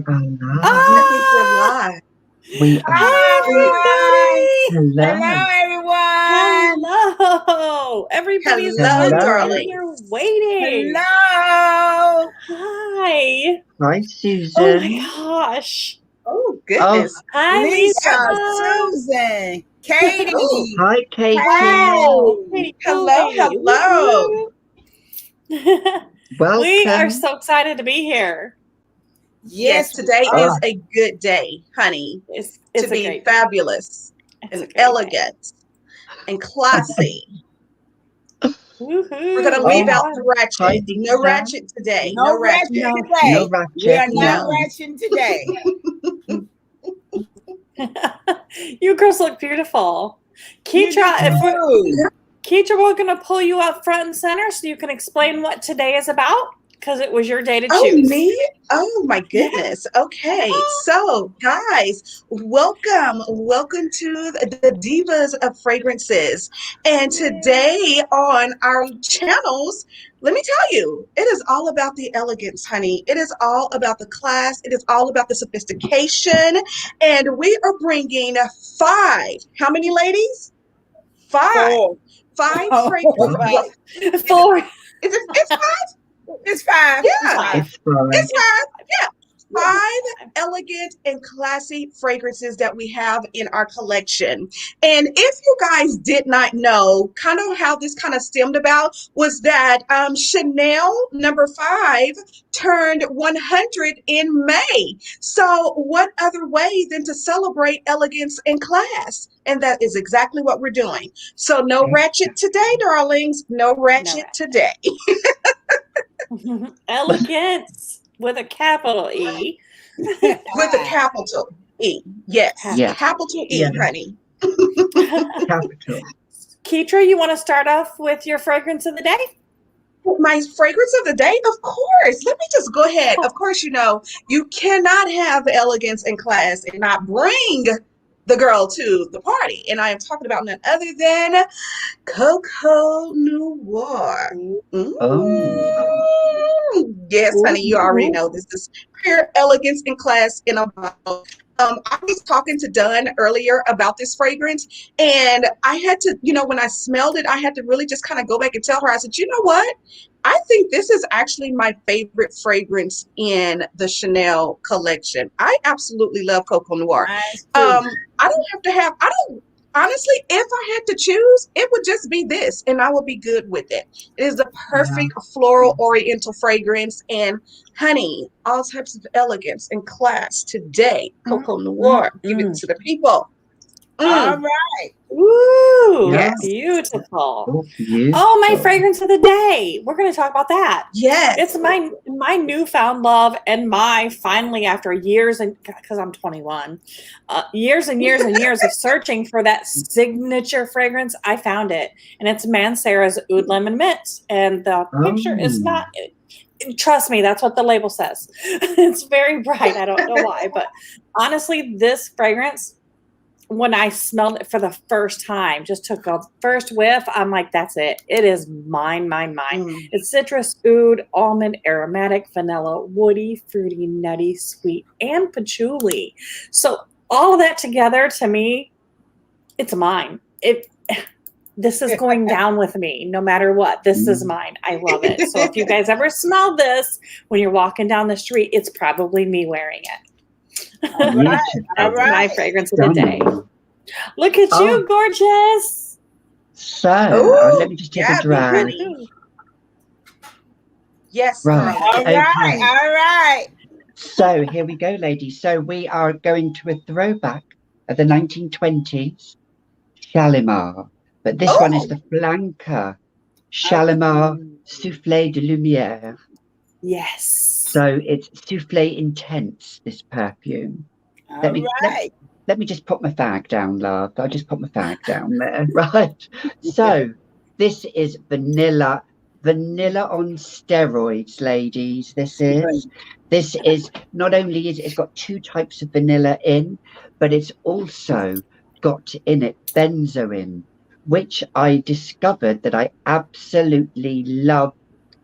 I think we're live. We are. Hi, Hello. everyone. Hello. Everybody's Hello, here. darling. You're waiting. Hello. Hi. Hi, Oh Susan. my gosh. Oh, goodness. Hi, Lisa, Lisa. Susan, Katie. Oh. Hi, Katie. Katie, Hello, Katie. hello. Welcome. We are so excited to be here. Yes, today is a good day, honey. It's to a be great fabulous It's a and great day. elegant and classy. Woohoo. We're going to leave out the ratchet. Hi, No Lisa. ratchet today. No ratchet No. today. No ratchet. We are not No. ratchet today. You girls look beautiful. Keitra, Keitra, we're going to pull you up front and center so you can explain what today is about, because it was your day to Oh, choose. me? Oh, my goodness. Okay. So, guys, welcome. Welcome to the Divas of Fragrances. And today on our channels, let me tell you, it is all about the elegance, honey. It is all about the class. It is all about the sophistication. And we are bringing 5. How many ladies? 5. 5 Oh, fragrances. right. 4. It's 5? It's 5. Yeah. It's fine. It's 5. Yeah. 5 elegant and classy fragrances that we have in our collection. And if you guys did not know, kind of how this kind of stemmed about was that Chanel number 5 turned 100 in May. So what other way than to celebrate elegance and class? And that is exactly what we're doing. So no ratchet today, darlings. No ratchet today. Elegance with a capital E. With a capital E. Yes. Yeah. Capital E, Yeah. honey. Capital. Keitra, you want to start off with your fragrance of the day? My fragrance of the day? Of course. Let me just go ahead. Of course, you know, you cannot have elegance and class and not bring the girl to the party. And I am talking about none other than Coco Noir. Yes, honey, you already know this is pure elegance and class in a bottle. I was talking to Dunn earlier about this fragrance, and I had to, you know, when I smelled it, I had to really just kind of go back and tell her, I said, you know what? I think this is actually my favorite fragrance in the Chanel collection. I absolutely love Coco Noir. Honestly, if I had to choose, it would just be this, and I would be good with it. It is the perfect floral oriental fragrance, and honey, all types of elegance and class today. Coco Noir, give it to the people. All right. Ooh, Yes. beautiful. Beautiful. Oh, my fragrance of the day. We're going to talk about that. Yes. It's my newfound love and my finally, after years, and because I'm 21, years and years and years of searching for that signature fragrance, I found it. And it's Mancera's Oud Lemon Mint. And the picture is not, trust me, that's what the label says. It's very bright. I don't know why. But honestly, this fragrance, when I smelled it for the first time, just took a first whiff, I'm like, that's it. It is mine, mine, mine. It's citrus, oud, almond, aromatic, vanilla, woody, fruity, nutty, sweet, and patchouli. So all of that together, to me, it's mine. This is going down with me no matter what. This is mine. I love it. So if you guys ever smell this when you're walking down the street, it's probably me wearing it. All right. All That's right. my fragrance of the day. Look at Oh. you, gorgeous. So, let me just take a drag. Yes. Right. All Okay. right. All right. So here we go, ladies. So we are going to a throwback of the 1920s, Shalimar. But this one is the flanker, Shalimar Souffle de Lumière. Yes. So it's Souffle Intense, this perfume. Let me just put my fag down, love. I'll just put my fag down there, right? So this is vanilla on steroids, ladies. This is not only it's got 2 types of vanilla in, but it's also got in it benzoin, which I discovered that I absolutely love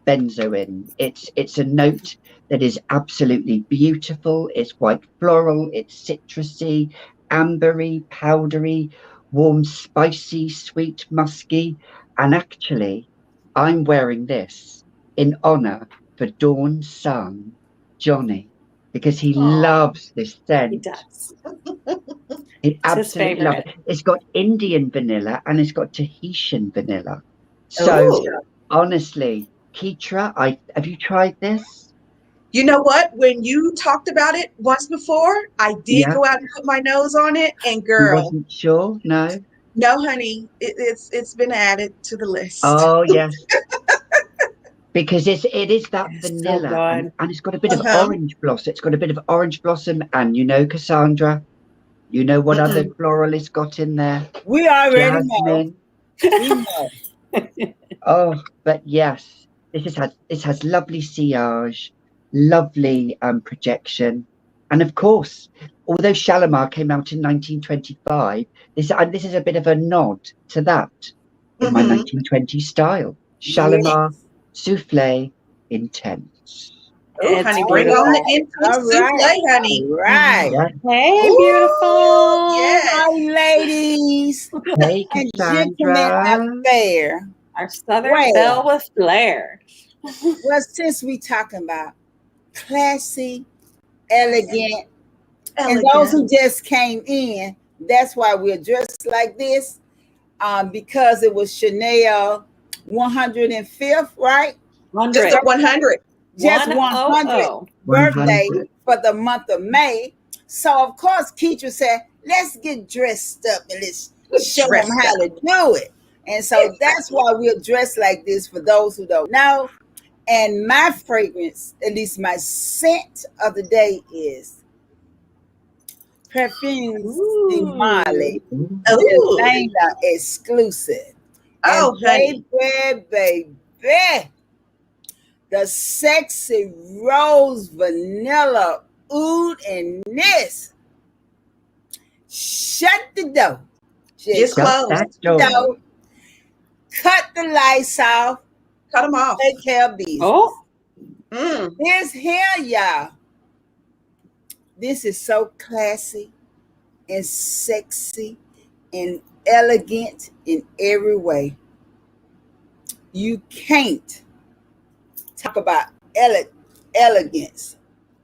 benzoin. It's a note that is absolutely beautiful. It's quite floral, it's citrusy, ambery, powdery, warm, spicy, sweet, musky. And actually, I'm wearing this in honor for Dawn's son, Johnny, because he loves this scent. He does. He absolutely loves it. It's got Indian vanilla and it's got Tahitian vanilla. So honestly, Keitra, have you tried this? You know what? When you talked about it once before, I did go out and put my nose on it, and girl, you wasn't sure? No, honey, it's been added to the list. Oh yes, because it is that vanilla, so and it's got a bit of orange blossom. It's got a bit of orange blossom, and Cassandra, you know what other floral it's got in there? We already know. We know. Oh, but yes, this has lovely sillage, lovely projection, and of course, although Shalimar came out in 1925, this is a bit of a nod to that in my 1920s style. Shalimar, Souffle, Intense. Oh, honey, bring on the Intense Souffle, honey. Right. Yeah. Hey, beautiful. Yes. Hi, ladies. Hey, And Cassandra. gentlemen out there. Our Southern Belle with flair. Well, since we talking about classy, elegant, and those who just came in, that's why we're dressed like this, because it was Chanel 105th, right? 100. 100. Just 100th birthday for the month of May. So, of course, Keitra said, let's get dressed up and let's show them how to do it. And so that's why we're dressed like this for those who don't know. And my fragrance, at least my scent of the day, is Perfumes de Malle, Delina Exclusif. Oh, and baby, the sexy rose vanilla oud and this. Shut the door. Just close the door. Cut the lights off. Cut them off. Take care of business. Oh. This here, y'all. This is so classy and sexy and elegant in every way. You can't talk about elegance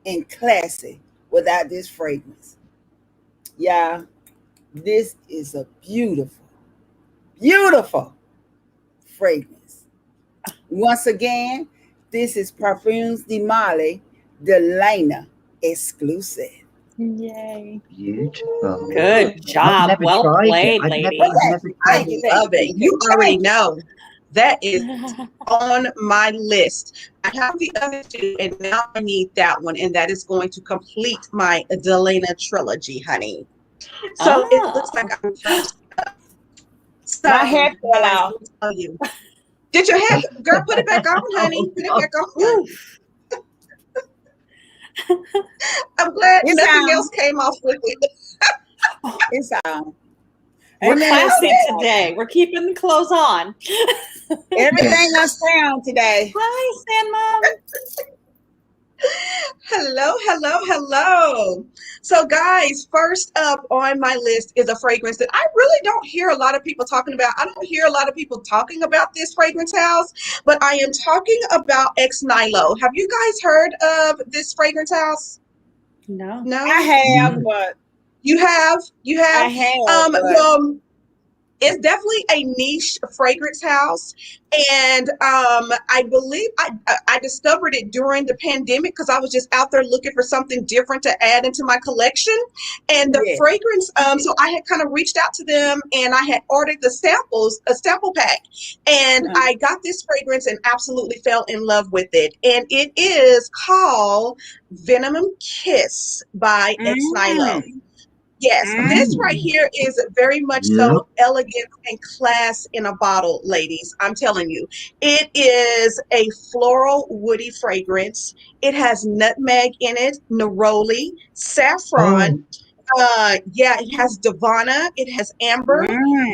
and classy without this fragrance. Yeah, this is a beautiful, beautiful fragrance. Once again, this is Parfums de Malle, Delina Exclusif. Yay. Beautiful. Good job. Well played, lady. I love it. You already know. That is on my list. I have the other two, and now I need that one, and that is going to complete my Delina trilogy, honey. So it looks like I'm first up. So, my hair fell out. Did your hair, girl? Put it back on, honey. Put it back on. I'm glad nothing else came off with it. It's on. We're classy today. We're keeping the clothes on. Everything I sound today. Hi, Sandmom. Hello. So guys, first up on my list is a fragrance that I really don't hear a lot of people talking about. I don't hear a lot of people talking about this fragrance house, but I am talking about Ex Nihilo. Have you guys heard of this fragrance house? No. I have, but you have. I have. It's definitely a niche fragrance house, and I believe I discovered it during the pandemic because I was just out there looking for something different to add into my collection. And the fragrance, so I had kind of reached out to them, and I had ordered a sample pack, and I got this fragrance and absolutely fell in love with it. And it is called Venom Kiss by Ex Nihilo. Yes, this right here is very much so elegant and class in a bottle, ladies. I'm telling you. It is a floral woody fragrance. It has nutmeg in it, neroli, saffron. It has Divana. It has amber,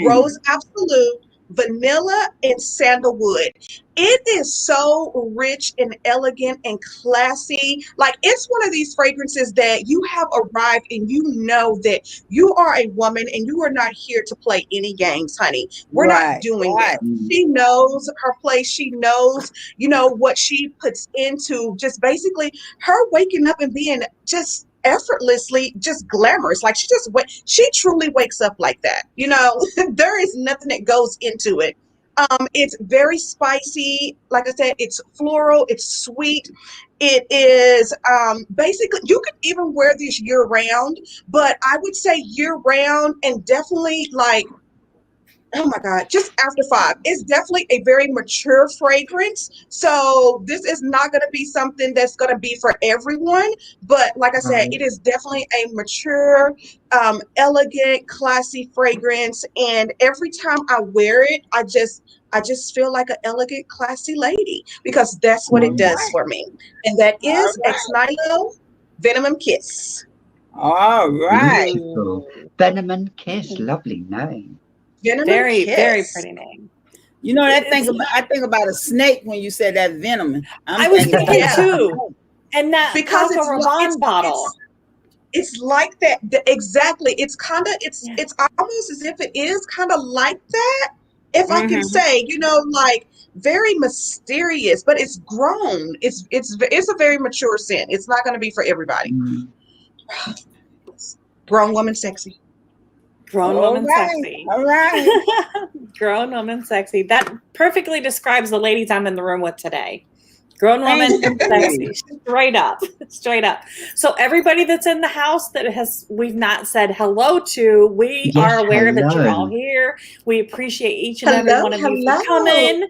rose absolute, vanilla and sandalwood. It is so rich and elegant and classy. Like, it's one of these fragrances that you have arrived and you know that you are a woman and you are not here to play any games, honey. We're not doing that. She knows her place. She knows, what she puts into just basically her waking up and being just effortlessly just glamorous. Like, she truly wakes up like that. There is nothing that goes into it. It's very spicy. Like I said, it's floral, it's sweet. It is basically, you could even wear this year round, but I would say year round and definitely like, oh my God, just after 5. It's definitely a very mature fragrance. So this is not going to be something that's going to be for everyone. But like I said, it is definitely a mature, elegant, classy fragrance. And every time I wear it, I just feel like an elegant, classy lady, because that's what it does for me. And that is Ex-Nihilo Venom Kiss. All right. Beautiful. Venom and Kiss, lovely name. Very pretty name. I think about a snake when you said that venom. I was thinking too. And that because it's Rabanne bottle. It's like that. Exactly. It's kind of, it's almost as if it is kind of like that. If I can say, like very mysterious, but it's grown. It's a very mature scent. It's not going to be for everybody. Grown woman sexy. Grown woman sexy. All right. Grown woman sexy. That perfectly describes the ladies I'm in the room with today. Grown woman sexy. Straight up. Straight up. So everybody that's in the house that we've not said hello to, we are aware that you're all here. We appreciate each and every one of you for coming.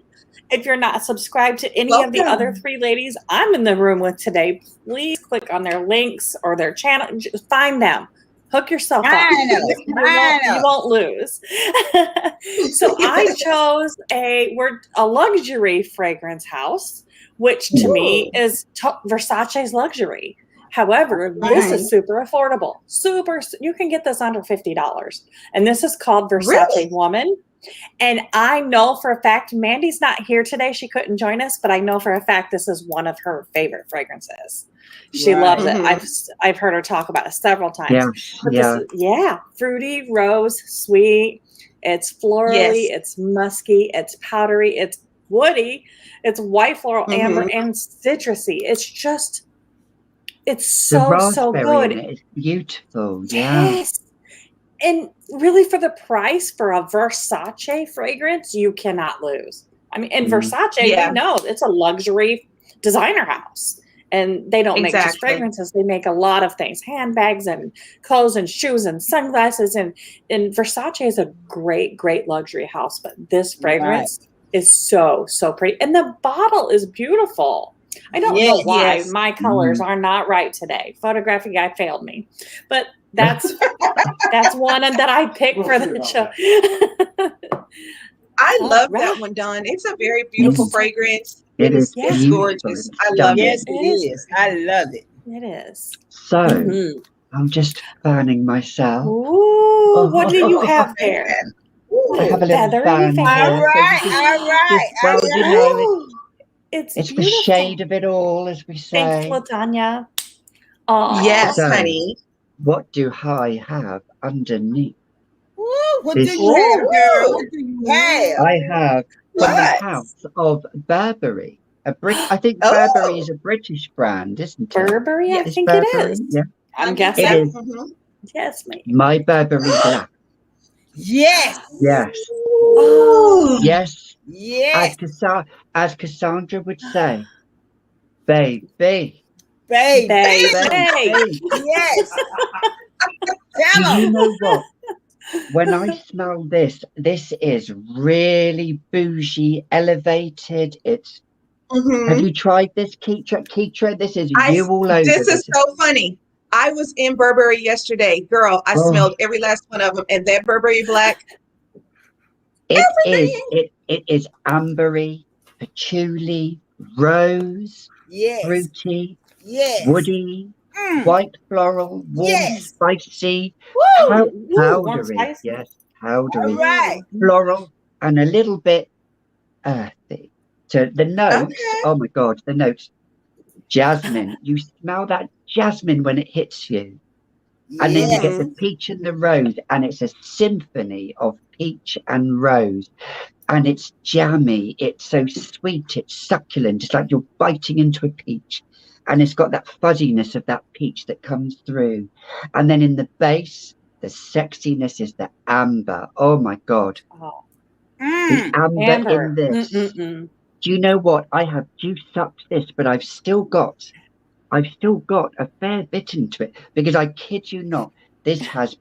If you're not subscribed to any of the other 3 ladies I'm in the room with today, please click on their links or their channel. Just find them. Hook yourself up. You won't lose. So I chose a luxury fragrance house, which to me is Versace's luxury. However, this is super affordable. You can get this under $50. And this is called Versace Woman. And I know for a fact, Mandy's not here today. She couldn't join us, but I know for a fact this is one of her favorite fragrances. She loves it. I've heard her talk about it several times. Fruity, rose, sweet. It's florally, it's musky, it's powdery, it's woody, it's white floral, amber, and citrusy. It's so good. It's beautiful. Yes. And really, for the price for a Versace fragrance, you cannot lose. I mean, and Versace, we know it's a luxury designer house. And they don't make just fragrances. They make a lot of things, handbags and clothes and shoes and sunglasses. And Versace is a great, great luxury house. But this fragrance is so pretty. And the bottle is beautiful. I don't know why my colors are not right today. Photography guy failed me. But that's one that I picked for the show. I love that one, Dawn. It's a very beautiful fragrance. It is gorgeous. I love it. Yes, it is. I love it. It is. So I'm just fanning myself. Ooh, what do you have there? I have a little fan. All right. It's the shade of it all, as we say. Thanks, LaTanya. Yes, so, honey. What do I have underneath? What do you have, girl? What do you have? I have from the house of Burberry. I think Burberry is a British brand, isn't it? Burberry, I think it is. Yeah. I'm guessing. It is. Yes, ma'am. My Burberry Black. Yes. Yes. Oh. Yes. Yes. As Cassandra would say, baby. Yes. Do you know what? When I smell this is really bougie, elevated. It's. Have you tried this, Keitra? This is you all over. This is so funny. I was in Burberry yesterday, girl. I smelled every last one of them, and that Burberry Black. It is ambery, patchouli, rose, fruity, woody, white floral, warm, spicy, powdery. Yes, powdery. Right. Floral and a little bit earthy. So the notes, oh my God, the notes, jasmine. You smell that jasmine when it hits you. And then you get the peach and the rose, and it's a symphony of peach and rose. And it's jammy, it's so sweet, it's succulent, it's like you're biting into a peach. And it's got that fuzziness of that peach that comes through. And then in the base, the sexiness is the amber. Oh my God. Oh. The amber in this. Do you know what? I have juiced up this, but I've still got a fair bit into it, because I kid you not, this has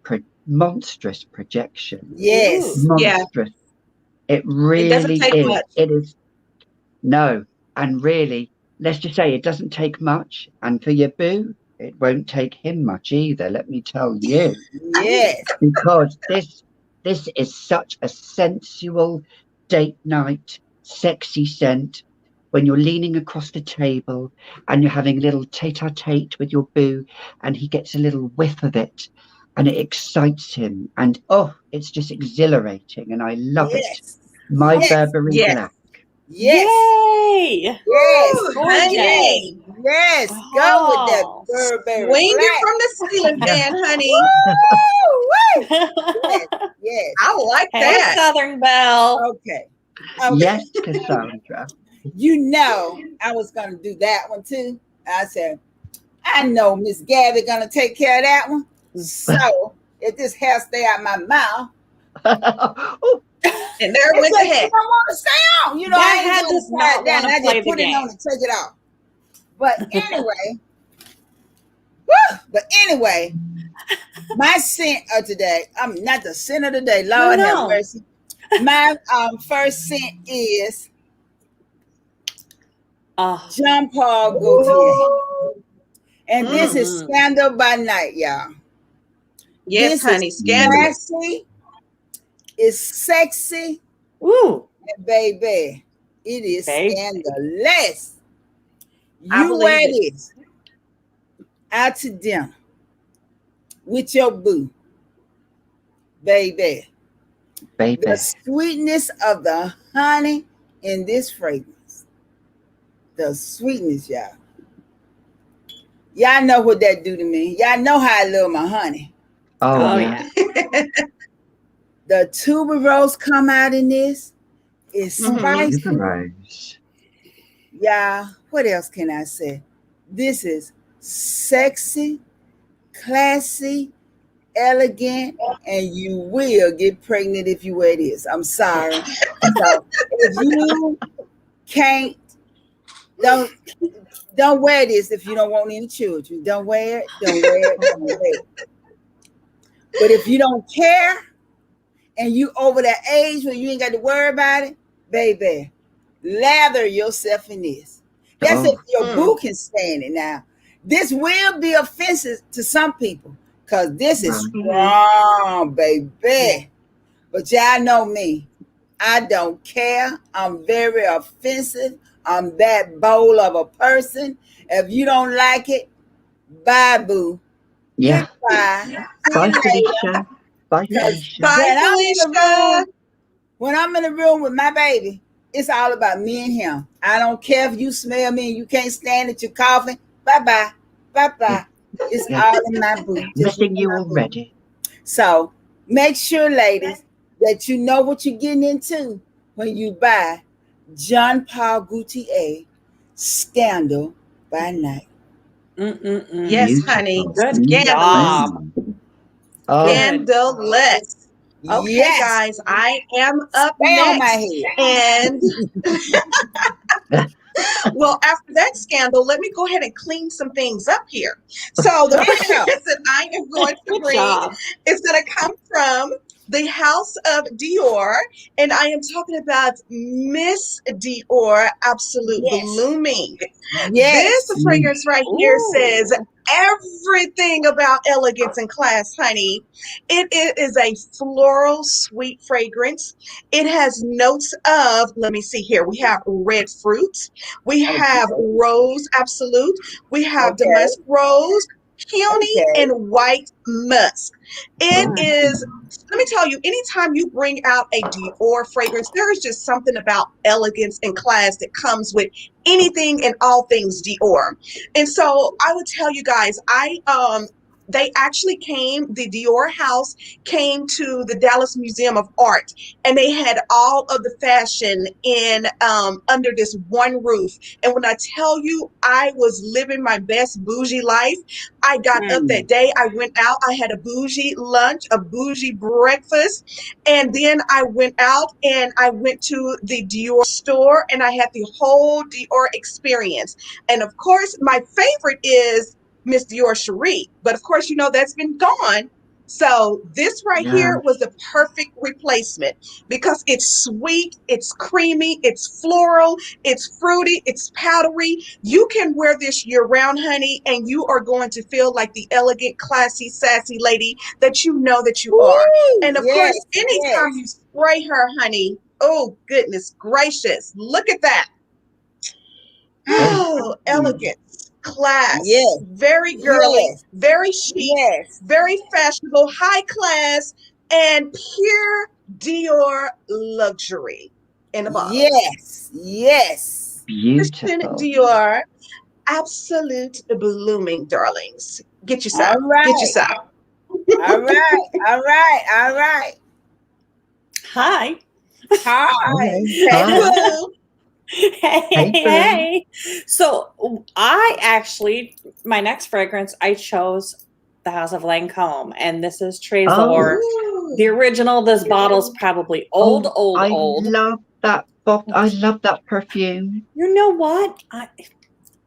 monstrous projection. Yes. Monstrous. Yeah. It really is. Much. It is. No. And really, let's just say it doesn't take much. And for your boo, it won't take him much either, let me tell you. Yes. Because this is such a sensual date night, sexy scent. When you're leaning across the table and you're having a little tete-a-tete with your boo, and he gets a little whiff of it and it excites him. And oh, it's just exhilarating, and I love it. My Burberry Black. Yes. Yay! Yes. Honey. Yes. Go with that Burberry Swing Black. it from the ceiling fan, honey. Yes. I like Hey, that. Southern Belle. Okay. Yes, Cassandra. You know, I was going to do that one too. I said, I know Miss Gaby going to take care of that one. So if this hair stay out my mouth. And there went the head. I want to stay on. You know, That I ain't head going to does not slide down. wanna I play just the put it game. on and take it off. But anyway, my scent of today, I'm not the scent of the day. Lord have mercy. My first scent is Jean Paul Gaultier. And this is Scandal by Night, y'all. Yes, this honey. Scandal. Classy. It's sexy. Ooh. And baby, it is scandalous. I You wear believe this out to dinner with your boo, baby. The sweetness of the honey in this fragrance. The sweetness, y'all. Y'all know what that do to me. Y'all know how I love my honey. Oh yeah. The tuberose come out in this. It's spicy. Yeah, what else can I say? This is sexy, classy, elegant, and you will get pregnant if you wear this. I'm sorry. So if you can't, don't wear this if you don't want any children. Don't wear it. Don't wear it. Don't wear it. But if you don't care and you over that age where you ain't got to worry about it, baby, lather yourself in this. That's if your boo can stand it. Now, this will be offensive to some people because this is strong, baby. But y'all know me. I don't care. I'm very offensive. I'm that bold of a person. If you don't like it, bye, boo. Yeah. Bye. Bye, Felicia. Bye, Felicia. Bye, Felicia. When I'm in the room with my baby, it's all about me and him. I don't care if you smell me and you can't stand it, you're coughing. Bye-bye. Bye-bye. It's all in my boo. Missing you already. So make sure, ladies, that you know what you're getting into when you buy Jean Paul Gaultier Scandal by Night. Yes, honey. Good Scandalous. Scandalous. Okay, Yes. guys, I am up Stay next. on my head. And well, after that scandal, let me go ahead and clean some things up here. So the fragrance that I am going to bring is going to come from the House of Dior, and I am talking about Miss Dior Absolute Blooming. Yes. This fragrance right here says everything about elegance and class, honey. It is a floral sweet fragrance. It has notes of, let me see here, we have red fruit, we have rose absolute, we have damask rose, peony and white musk. It is, let me tell you, anytime you bring out a Dior fragrance, there is just something about elegance and class that comes with anything and all things Dior. And so I would tell you guys, they actually the Dior house came to the Dallas Museum of Art, and they had all of the fashion in under this one roof. And when I tell you, I was living my best bougie life. I got up that day, I went out, I had a bougie lunch, a bougie breakfast, and then I went out and I went to the Dior store and I had the whole Dior experience. And of course, my favorite is Miss Dior Cherie, but of course, you know, that's been gone. So this right here was the perfect replacement because it's sweet, it's creamy, it's floral, it's fruity, it's powdery. You can wear this year round, honey, and you are going to feel like the elegant, classy, sassy lady that you know that you are. And of course, anytime you spray her, honey, oh, goodness gracious, look at that. Oh, elegant. Class, very girly, very chic, very fashionable, high class, and pure Dior luxury in a bottle. Yes, beautiful. Christian Dior, absolute blooming, darlings. Get you some. Get you some. All right. Hi. Hey. So I actually, my next fragrance, I chose the House of Lancome, and this is Trésor. The original. This bottle's probably old. I love that bottle. I love that perfume. You know what?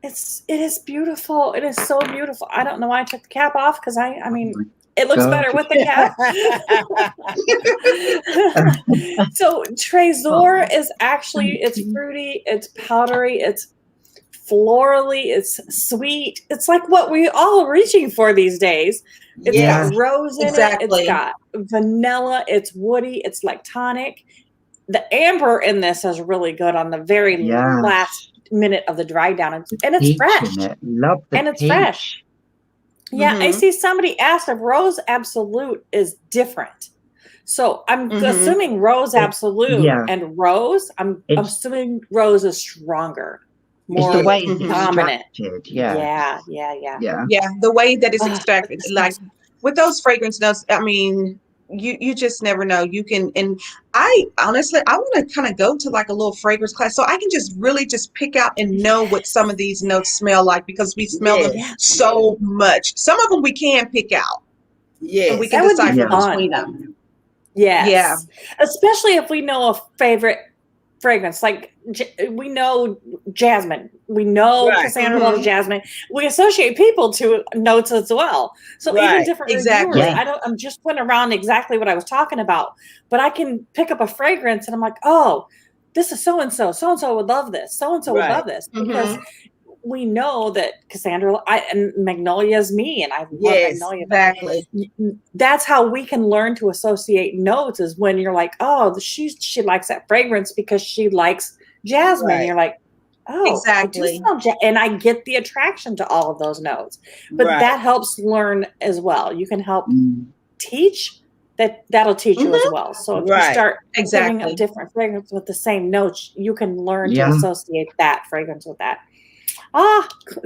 It is beautiful. It is so beautiful. I don't know why I took the cap off because I mean. It looks better with the cap. So Trésor is actually, it's fruity, it's powdery, it's florally, it's sweet. It's like what we all are reaching for these days. It's got rose in it. It's got vanilla. It's woody. It's lactonic. The amber in this is really good on the very last minute of the dry down. And it's fresh. Love the it's fresh. Yeah, I see somebody asked if Rose Absolute is different. So I'm assuming Rose Absolute and Rose, I'm assuming Rose is stronger. More it's the way it's dominant. Yeah, the way that it's extracted. Like with those fragrance notes, I mean, you just never know. You can, and I honestly, I want to kind of go to like a little fragrance class so I can just really just pick out and know what some of these notes smell like because we smell them so much. Some of them we can pick out. And we can decipher between them. Yeah. Especially if we know a favorite fragrance, like we know jasmine, we know Cassandra loves jasmine. We associate people to notes as well. So even different reviewers, I'm just putting around exactly what I was talking about, but I can pick up a fragrance and I'm like, oh, this is so and so would love this, so and so would love this, because we know that Cassandra and Magnolia is me, and I love Magnolia. Exactly. That's how we can learn to associate notes, is when you're like, oh, she likes that fragrance because she likes jasmine. And you're like, oh, exactly. And I get the attraction to all of those notes. But that helps learn as well. You can help teach. That'll teach you as well. So if you start putting up different fragrances with the same notes, you can learn to associate that fragrance with that.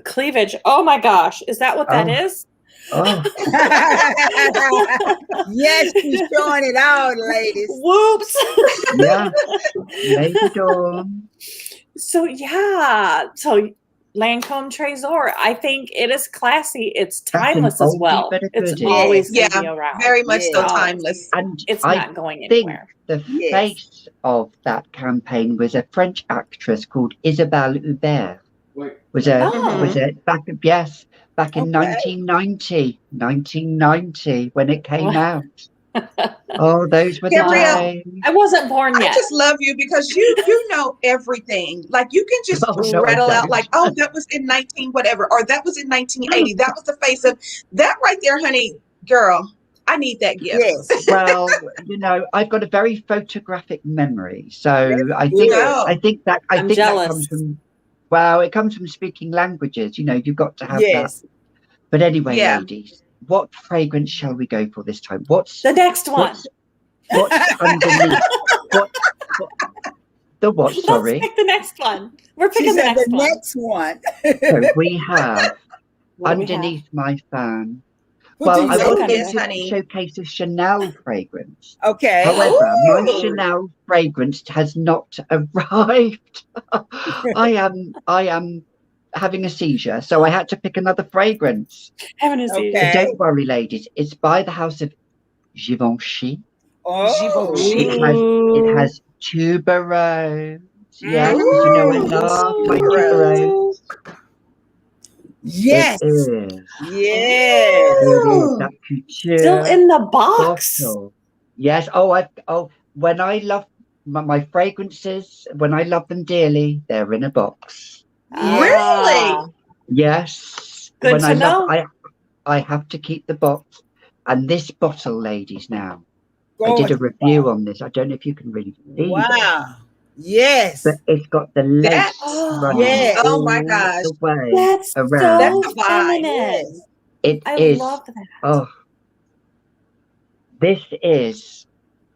Cleavage. Oh my gosh. Is that what that is? Yes, she's showing it out, ladies. Whoops. So Lancome Trésor, I think it is classy. It's timeless as well. It's always going to be around. Very much so timeless. And it's not going anywhere. The face of that campaign was a French actress called Isabelle Hubert. Was it back in 1990 when it came out. Those were Gabrielle, I wasn't born yet. I just love you because you know everything. Like you can just rattle out like, oh, that was in 19 whatever, or that was in 1980. That was the face of that right there, honey. Girl, I need that gift. Yes. Well, I've got a very photographic memory, so I think that comes from. Well, it comes from speaking languages. You've got to have that But anyway, ladies, what fragrance shall we go for this time? What's the next one? What's underneath? what? The what? Sorry. Let's pick the next one. We're picking the next one. So we have underneath my fan. Well, I want to showcase a Chanel fragrance. Okay. However, my Chanel fragrance has not arrived. I am having a seizure, so I had to pick another fragrance. Having a seizure. So don't worry, ladies. It's by the house of Givenchy. It has tuberose. Yes, you know I love my tuberose. Yes. It is. Yes. It is that couture still in the box. bottle. Yes. When I love my fragrances, when I love them dearly, they're in a box. Really? Yes. Good to know. I have to keep the box. And this bottle, ladies, now. I did a review on this. I don't know if you can really see it. Wow. Yes. But it's got the lace running. Yes. Oh my gosh. That's around. so feminine. I love that. Oh. This is,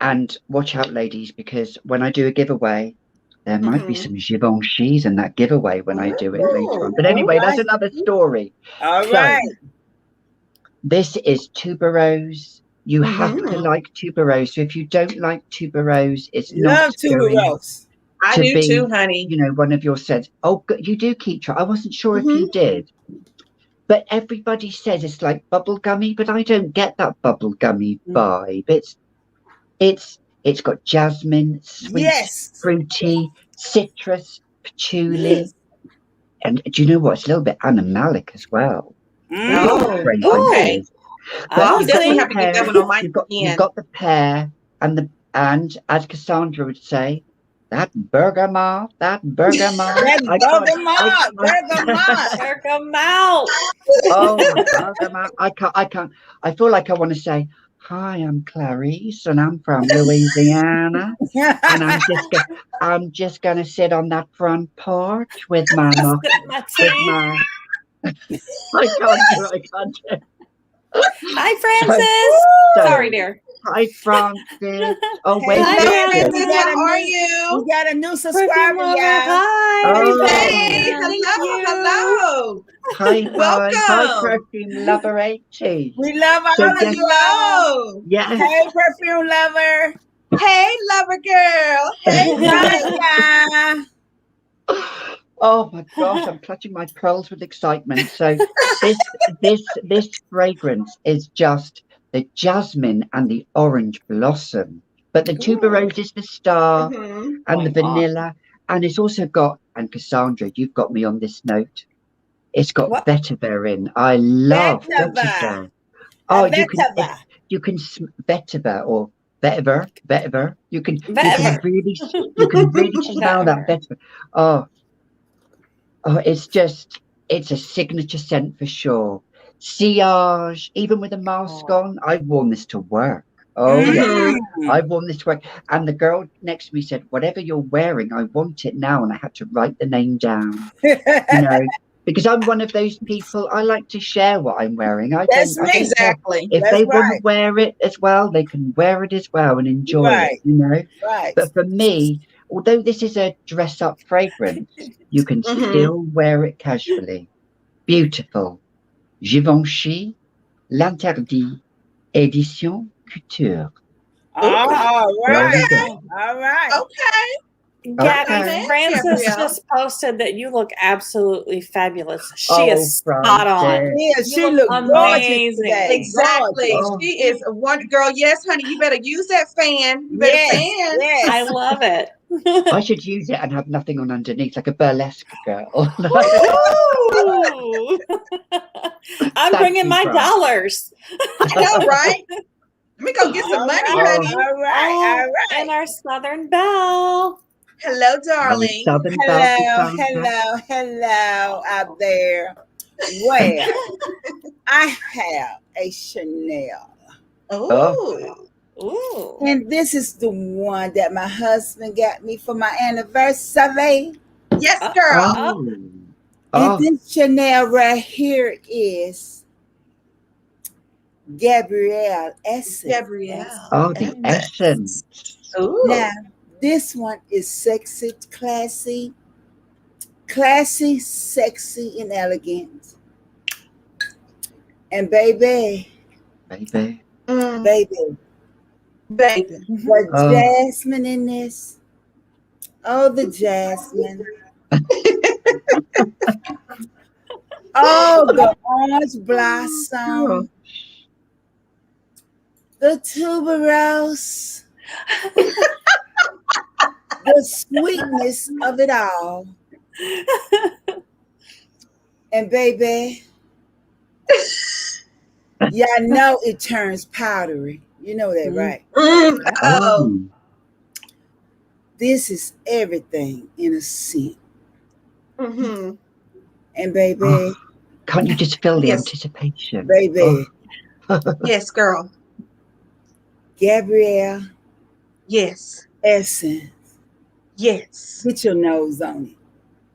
and watch out, ladies, because when I do a giveaway, there might be some Givenchy's in that giveaway when I do it later on. But anyway, that's another story. All right. This is tuberose. You have to like tuberose. So if you don't like tuberose, it's not tuberose. I do too, honey. You know, one of your scents. Oh, you do keep trying. I wasn't sure if you did. But everybody says it's like bubblegummy, but I don't get that bubblegummy vibe. It's got jasmine, sweet, fruity, citrus, patchouli. And do you know what? It's a little bit animalic as well. Okay. Well, definitely have to get that one on my You've got the pear and as Cassandra would say, that bergamot. Bergamot. Oh, bergamot. I can't. I feel like I want to say, hi, I'm Clarice and I'm from Louisiana. And I'm just gonna sit on that front porch with my I can't do it. Hi, Francis. Sorry, dear. Hi, Francis. Oh, hey, wait. Hi, Francis. How are you? We got a new subscriber, y'all. Hi. Oh, hey, hello. Hi, welcome. Hi, Perfume Lover 80. We love all of you. Hello. Yes. Hey, Perfume Lover. Hey, lover girl. Hey, Hi, Oh my gosh, I'm clutching my pearls with excitement. So this fragrance is just the jasmine and the orange blossom. But the tuberose is the star and the vanilla. And it's also got, and Cassandra, you've got me on this note. It's got vetiver in. I love vetiver. Oh, you can vetiver or vetiver. You can really smell that vetiver. Oh, it's a signature scent for sure. Sillage, even with a mask on, I've worn this to work. Oh, yeah. I've worn this to work. And the girl next to me said, whatever you're wearing, I want it now. And I had to write the name down, because I'm one of those people, I like to share what I'm wearing. Exactly. If they want to wear it as well, they can wear it as well and enjoy it, Right. But for me, although this is a dress-up fragrance, you can still wear it casually. Beautiful. Givenchy, l'interdit, édition couture. All right. Okay. Gabby, Francis just posted that you look absolutely fabulous. She is spot on. Yeah, she looks amazing. Exactly. Oh. She is one girl. Yes, honey, you better use that fan. You better fan. Yes. I love it. I should use it and have nothing on underneath, like a burlesque girl. I'm bringing my dollars. I know, right? Let me go get some money, honey. All right. And our Southern Belle. Hello, darling. Hello out there. Well, I have a Chanel. Ooh. And this is the one that my husband got me for my anniversary. Yes, girl. And this Chanel right here is Gabrielle essence. Gabrielle. Oh, the essence. Ooh. Now, this one is sexy, classy, sexy, and elegant. And baby, Baby. baby, the jasmine in this. Oh, the jasmine. Oh, the orange blossom. The tuberose. The sweetness of it all. And baby, y'all know it turns powdery. You know that, right? Oh. This is everything in a scent. Mm-hmm. And baby, can't you just feel the anticipation? Baby. Yes, girl. Gabrielle. Yes. Essence. Yes. Get your nose on it.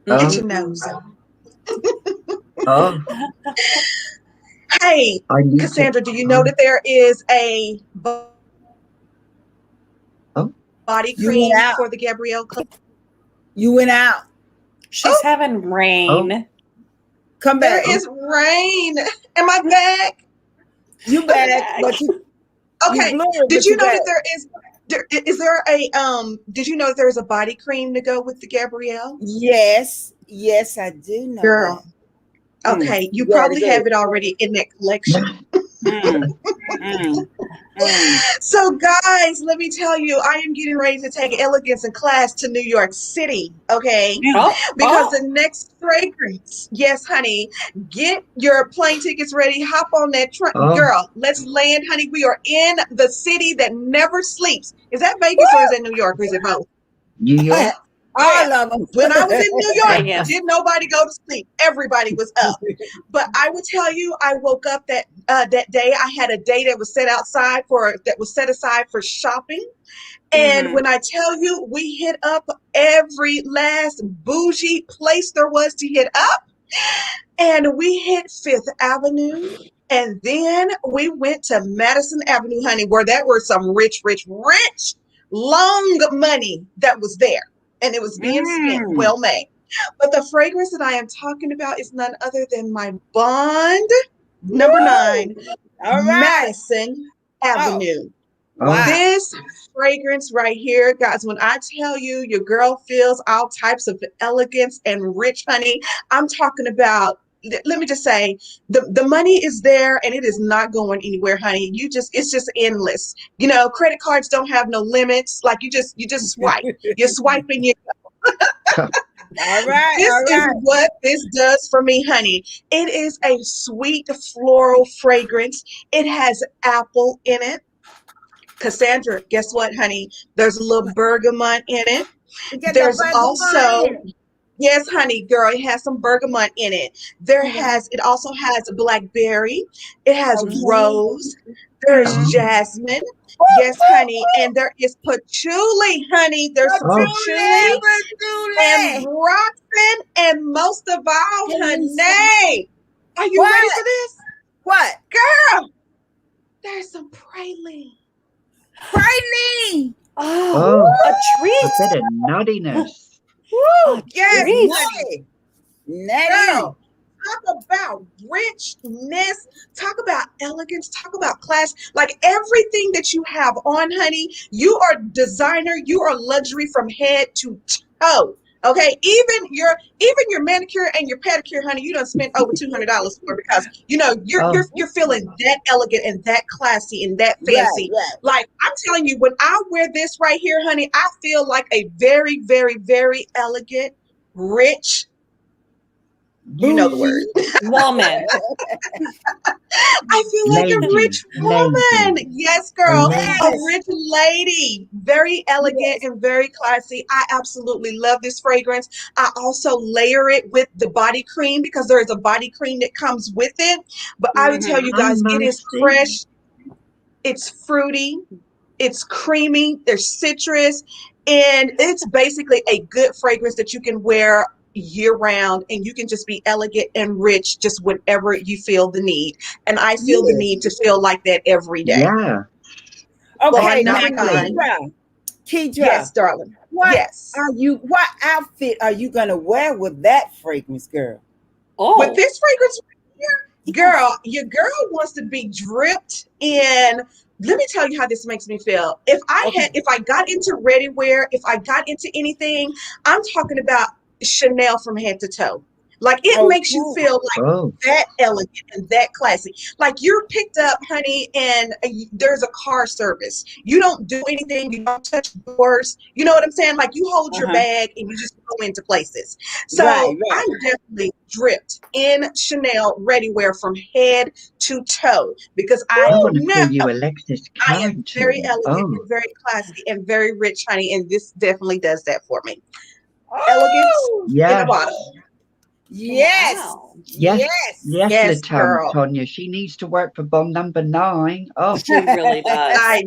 Get your nose on it. Hey, Cassandra, do you know that there is a body cream for the Gabrielle Club? You went out. She's having rain. Come back. There is rain. Am I back? You back, but you okay. Did you know that is there a did you know that there's a body cream to go with the Gabrielle? Yes, I do know. Girl. That. Okay, you probably have it already in that collection. So guys, let me tell you, I am getting ready to take elegance and class to New York City, okay? Because the next fragrance, yes, honey, get your plane tickets ready, hop on that train. Girl, let's land, honey. We are in the city that never sleeps. Is that Vegas or is that New York or is it both? New York. All of them. When I was in New York, didn't nobody go to sleep. Everybody was up. But I will tell you, I woke up that day. I had a day that was set aside for shopping. And when I tell you, we hit up every last bougie place there was to hit up. And we hit Fifth Avenue. And then we went to Madison Avenue, honey, where there were some rich long money that was there. And it was being spent, well made. But the fragrance that I am talking about is none other than my Bond number 9, Madison Avenue. Wow. This fragrance right here, guys, when I tell you your girl feels all types of elegance and rich, honey, I'm talking about, let me just say, the money is there and it is not going anywhere, honey. It's just endless. You know, credit cards don't have no limits. Like you just swipe. You're swiping you go. All right. This is what this does for me, honey. It is a sweet floral fragrance. It has apple in it. Cassandra, guess what, honey? There's a little bergamot in it. There's also, yes, honey, girl, it has some bergamot in it. It also has blackberry. It has rose. There's jasmine. Yes, honey. And there is patchouli, honey. There's some patchouli and roxin, and most of all, honey. Are you ready for this? What? Girl, there's some praline. Praline. A treat. A bit of nuttiness. Woo! Yes, nutty. Girl, talk about richness. Talk about elegance. Talk about class. Like everything that you have on, honey, you are designer. You are luxury from head to toe. Okay, even your manicure and your pedicure, honey, you done spent over $200 for it because you know you're feeling that elegant and that classy and that fancy. Right. Like I'm telling you, when I wear this right here, honey, I feel like a very, very, very elegant, rich. You know the word. Woman. I feel like a rich woman. Yes, girl. A rich lady. Very elegant and very classy. I absolutely love this fragrance. I also layer it with the body cream because there is a body cream that comes with it. But I would tell you guys, it is fresh. It's fruity. It's creamy. There's citrus. And it's basically a good fragrance that you can wear, year round, and you can just be elegant and rich just whenever you feel the need. And I feel the need to feel like that every day. Yeah. Okay, now Exactly. Kedra. Yes, darling. What outfit are you gonna wear with that fragrance, girl? With this fragrance here, girl, your girl wants to be dripped in. Let me tell you how this makes me feel. If I got into ready wear, if I got into anything, I'm talking about Chanel from head to toe. Like it makes you feel like that elegant and that classy. Like you're picked up, honey, and there's a car service. You don't do anything. You don't touch doors. You know what I'm saying? Like you hold your bag and you just go into places. So I'm definitely dripped in Chanel ready wear from head to toe because I want to know call you Alexis I am very elegant and Oh. very classy and very rich, honey, and this definitely does that for me. Elegance in a bottle. Yes. Wow. Yes, Yes, girl. Tonya. She needs to work for bomb number 9. Oh, She really does. I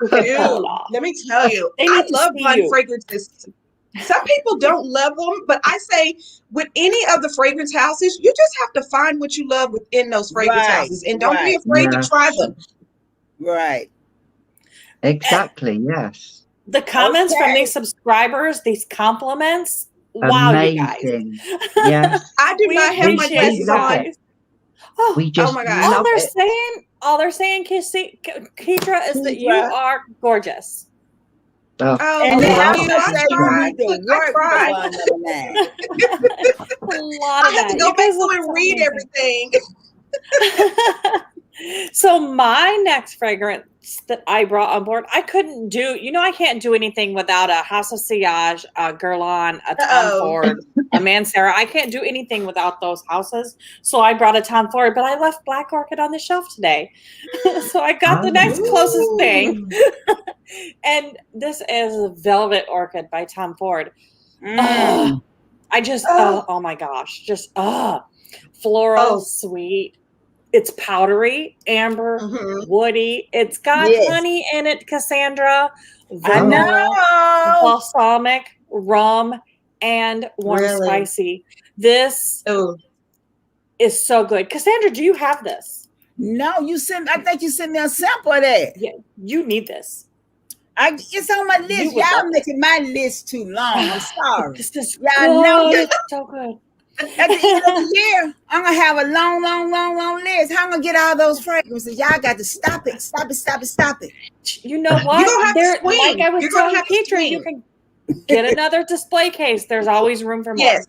do. Let me tell you, I love buying fragrances. Some people don't love them, but I say with any of the fragrance houses, you just have to find what you love within those fragrance houses, and don't be afraid to try them. Right. Exactly. Yes. The comments from these subscribers, these compliments. Wow, amazing. You guys. Yes. I do not have my glasses on. Oh, we just my God. All they're saying, Kedra, is that you are gorgeous. Oh, and then I tried. I have to go back through and read everything. So my next fragrance that I brought on board, I couldn't do, I can't do anything without a House of Sillage, a Guerlain, a Tom Ford, a Mansera. I can't do anything without those houses. So I brought a Tom Ford, but I left Black Orchid on the shelf today. So I got the next closest thing. And this is Velvet Orchid by Tom Ford. I just, oh my gosh, just, floral, sweet. It's powdery, amber, woody. It's got honey in it, Cassandra. Vanilla, balsamic, rum, and warm spicy. This is so good. Cassandra, do you have this? No, I think you sent me a sample of that. Yeah, you need this. It's on my list. Y'all making my list too long. I'm sorry. This is y'all know it's so good. At the end of the year, I'm gonna have a long list. How I'm gonna get all those fragrances? Y'all got to stop it. You know what? You're gonna have to swing. Like I was telling Petra, you can get another display case. There's always room for more. Yes.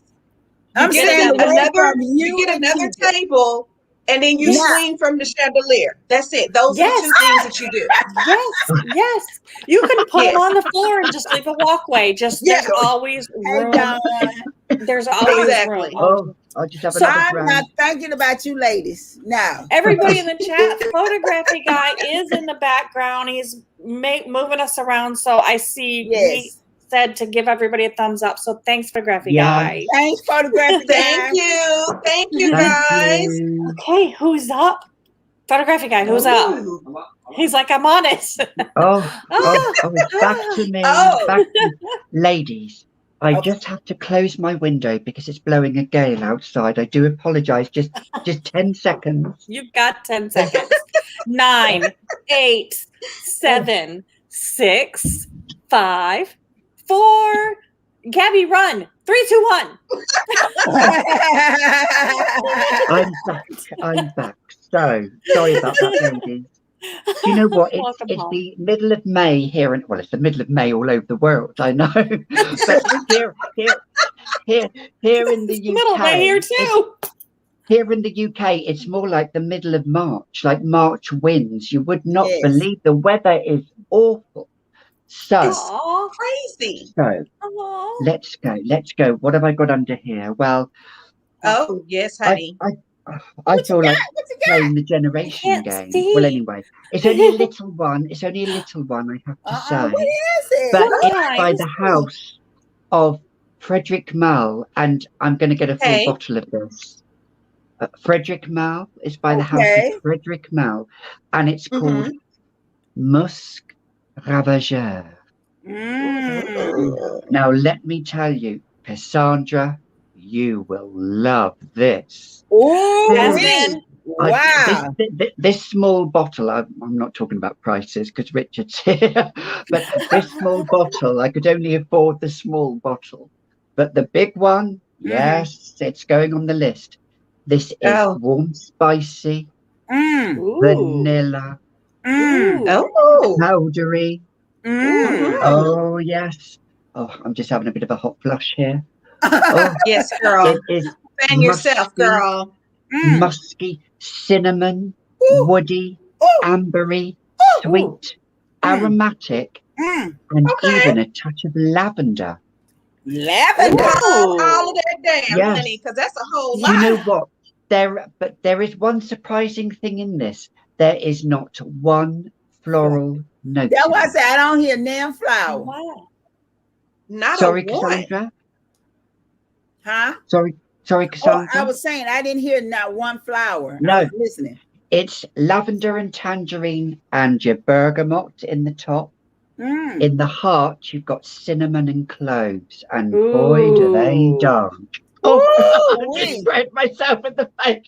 You get another table, and then you swing from the chandelier. That's it. Those are the two things that you do. Yes. You can put them on the floor and just leave a walkway. There's always room. There's always room. Oh, I'll just have I'm not thinking about you ladies now. Everybody in the chat, photography guy is in the background. He's moving us around. So I see he said to give everybody a thumbs up. So thanks, photography guy. Thanks, photography guy. Thank you guys. Okay, who's up? Photography guy, who's up? He's like, I'm on it. It's back to me. Back to ladies. I just have to close my window because it's blowing a gale outside. I do apologize. Just 10 seconds. You've got 10 seconds. 9, 8, 7, 6, 5, 4. Gaby, run. 3, 2, 1. I'm back. So sorry about that, ladies. Do you know what? It's the middle of May here, and it's the middle of May all over the world. I know, but here in the UK, middle of May here too. Here in the UK, it's more like the middle of March, like March winds. You would not believe the weather is awful. So crazy. So let's go. What have I got under here? Well, yes, honey. I feel like playing the generation game. Well, anyway, it's only a little one. I have to say. What is it? But it's by the house of Frederic Malle, and I'm going to get a full bottle of this. Frederic Malle is by the house of Frederic Malle, and it's called Musc Ravageur. Now, let me tell you, Cassandra, you will love this. Oh, wow. This small bottle, I'm not talking about prices because Richard's here, but this small bottle, I could only afford the small bottle. But the big one, yes, it's going on the list. This is warm, spicy, vanilla, powdery. Oh, yes. Oh, I'm just having a bit of a hot flush here. Oh, yes, girl. It is Fan yourself, girl. Musky, cinnamon, woody, ambery, sweet, aromatic, and even a touch of lavender. Lavender. All of that damn, honey, because that's a whole lot. You know what? There is one surprising thing in this. There is not one floral note. That's why I said I don't hear damn flower. Wow. Not Sorry, a one. Cassandra. Huh? Sorry, Cassandra. I was saying I didn't hear not one flower. No, I was listening. It's lavender and tangerine and your bergamot in the top. In the heart, you've got cinnamon and cloves, and boy, do they dance. Oh, I just sprayed myself in the face.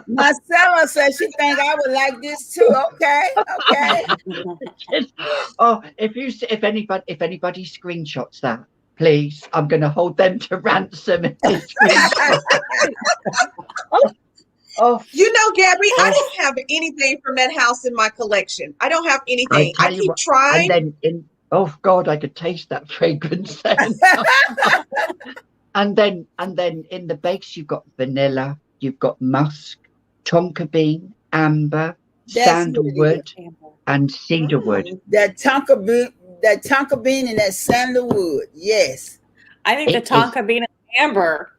Marcella said she think I would like this too. Okay. Oh, if anybody screenshots that, please, I'm going to hold them to ransom. Oh, you know, Gabby, I don't have anything from that house in my collection. I don't have anything. I keep trying. And then oh God, I could taste that fragrance then. and then in the base you've got vanilla, you've got musk, tonka bean, amber, sandalwood, and cedarwood. That tonka bean and that sandalwood. Yes. I think the tonka bean and amber.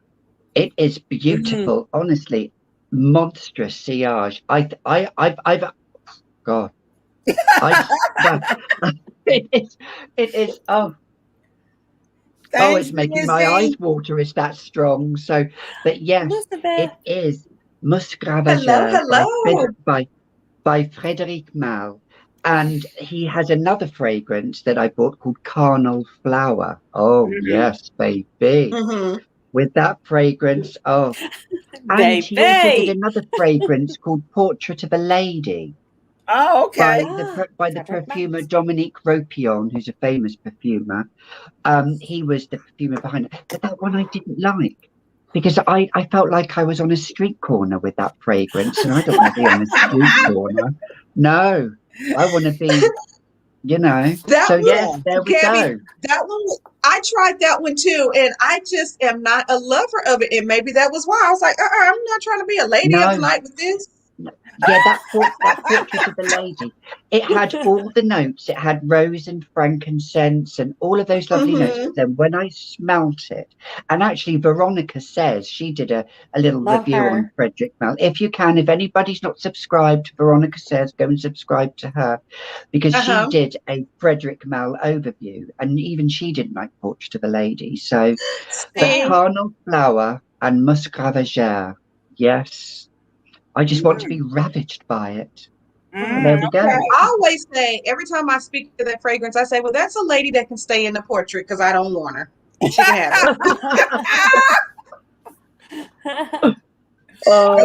It is beautiful, honestly. Monstrous sillage. I've God. It is. Oh, it's making my eyes water. It's that strong. So, but yes, it is Musc Ravageur by Frederic Malle, and he has another fragrance that I bought called Carnal Flower. Oh yes, baby. With that fragrance, and he also did another fragrance called Portrait of a Lady. Oh, okay. By the perfumer Dominique Ropion, who's a famous perfumer. He was the perfumer behind it. But that one I didn't like because I felt like I was on a street corner with that fragrance, and I don't want to be on a street corner. No, I want to be. You know, there we go. That one, I tried that one too, and I just am not a lover of it. And maybe that was why I was like, I'm not trying to be a lady of the night with this. Yeah, that portrait of the lady. It had all the notes. It had rose and frankincense and all of those lovely notes. But then when I smelt it, and actually Veronica says she did a little review on Frederic Malle. If you can, if anybody's not subscribed, Veronica says go and subscribe to her because she did a Frederic Malle overview, and even she didn't like Portrait of a Lady. So, but Carnal Flower and Musc Ravageur, yes. I just want to be ravaged by it. There we go. I always say, every time I speak to that fragrance, I say, well, that's a lady that can stay in the portrait because I don't want her. She can have it. All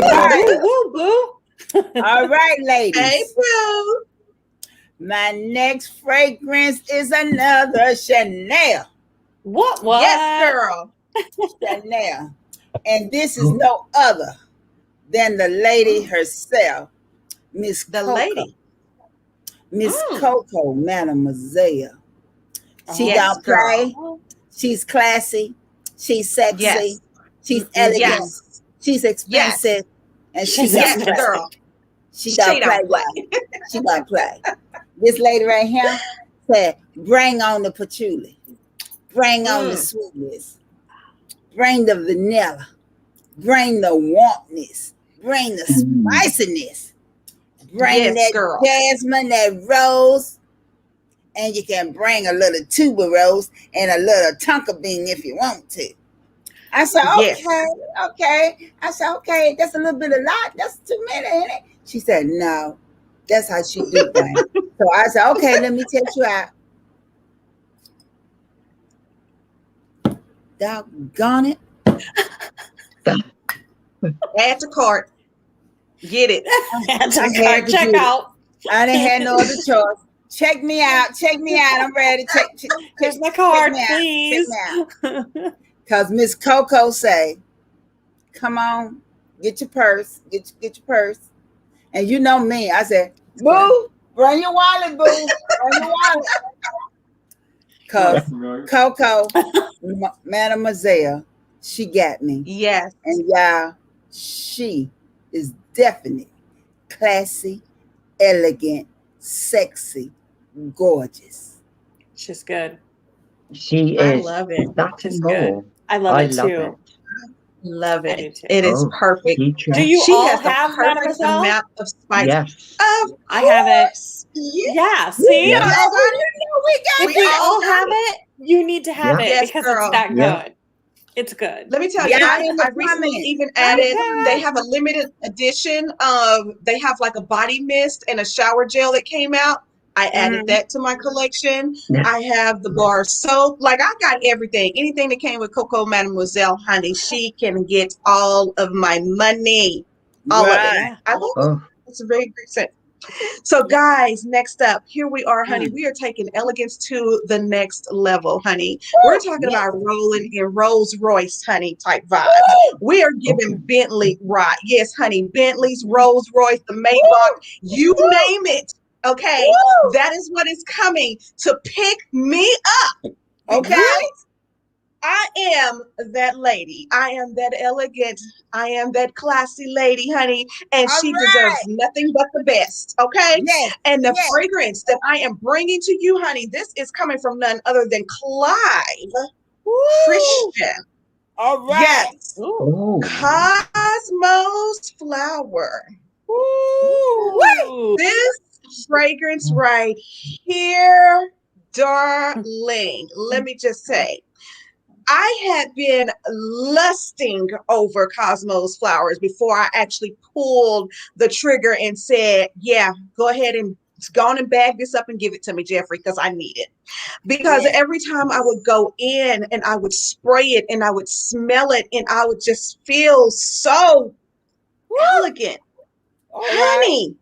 right, ladies. Hey, boo. My next fragrance is another Chanel. What? Yes, girl. Chanel. And this is no other than the lady herself, Miss Coco. Lady. Miss Coco, Mademoiselle. She don't play. She's classy. She's sexy. Yes. She's elegant. Yes. She's expensive. And she's girl. She don't play. She don't play. This lady right here said, bring on the patchouli. Bring on the sweetness. Bring the vanilla. Bring the warmness. Bring the spiciness. Bring that jasmine, that rose. And you can bring a little tuberose and a little tonka bean if you want to. I said, okay. I said, okay, that's a little bit of lot. That's too many, ain't it? She said, no. That's how she do things. So I said, okay, let me take you out. Doggone it. Add to cart. Get it. Add to cart. Check out. I didn't have no other choice. Check me out. Check me out. I'm ready to check. Here's my card, please. Because Miss Coco say, come on, get your purse. Get your purse. And you know me. I said, boo, bring your wallet, boo. Bring your wallet. Because Coco, Mademoiselle, she got me. Yes. And y'all, she is definitely classy, elegant, sexy, gorgeous. She's good. She is. I love it. That's She's more. good. I love it too. Love it. too. It is perfect. Do you She all has the have perfect Mademoiselle? amount of spice. Yes. I have it. Yeah. See? Yeah. If we all have it, you need to have it Yes, because girl. it's that Yeah. good. It's good. Let me tell you, I recently even added, they have a limited edition of, they have like a body mist and a shower gel that came out. I added that to my collection. Yeah. I have the bar soap. Like, I got everything. Anything that came with Coco Mademoiselle, honey, she can get all of my money. All of it. I love it. It's a very great scent. So, guys, next up, here we are, honey. We are taking elegance to the next level, honey. We're talking about rolling in Rolls Royce, honey, type vibe. We are giving Bentley, right? Yes, honey. Bentley's, Rolls Royce, the Maybach, you name it. Okay, that is what is coming to pick me up. Okay, I am that lady. I am that elegant. I am that classy lady, honey, and she deserves nothing but the best. Okay, and the fragrance that I am bringing to you, honey, this is coming from none other than Clive Christian. All right. Yes, Cosmos Flower. This fragrance right here, darling, let me just say, I had been lusting over Cosmos Flowers before I actually pulled the trigger and said, yeah, go ahead and go on and bag this up and give it to me, Jeffrey, because I need it. Because every time I would go in and I would spray it and I would smell it and I would just feel so elegant. Honey,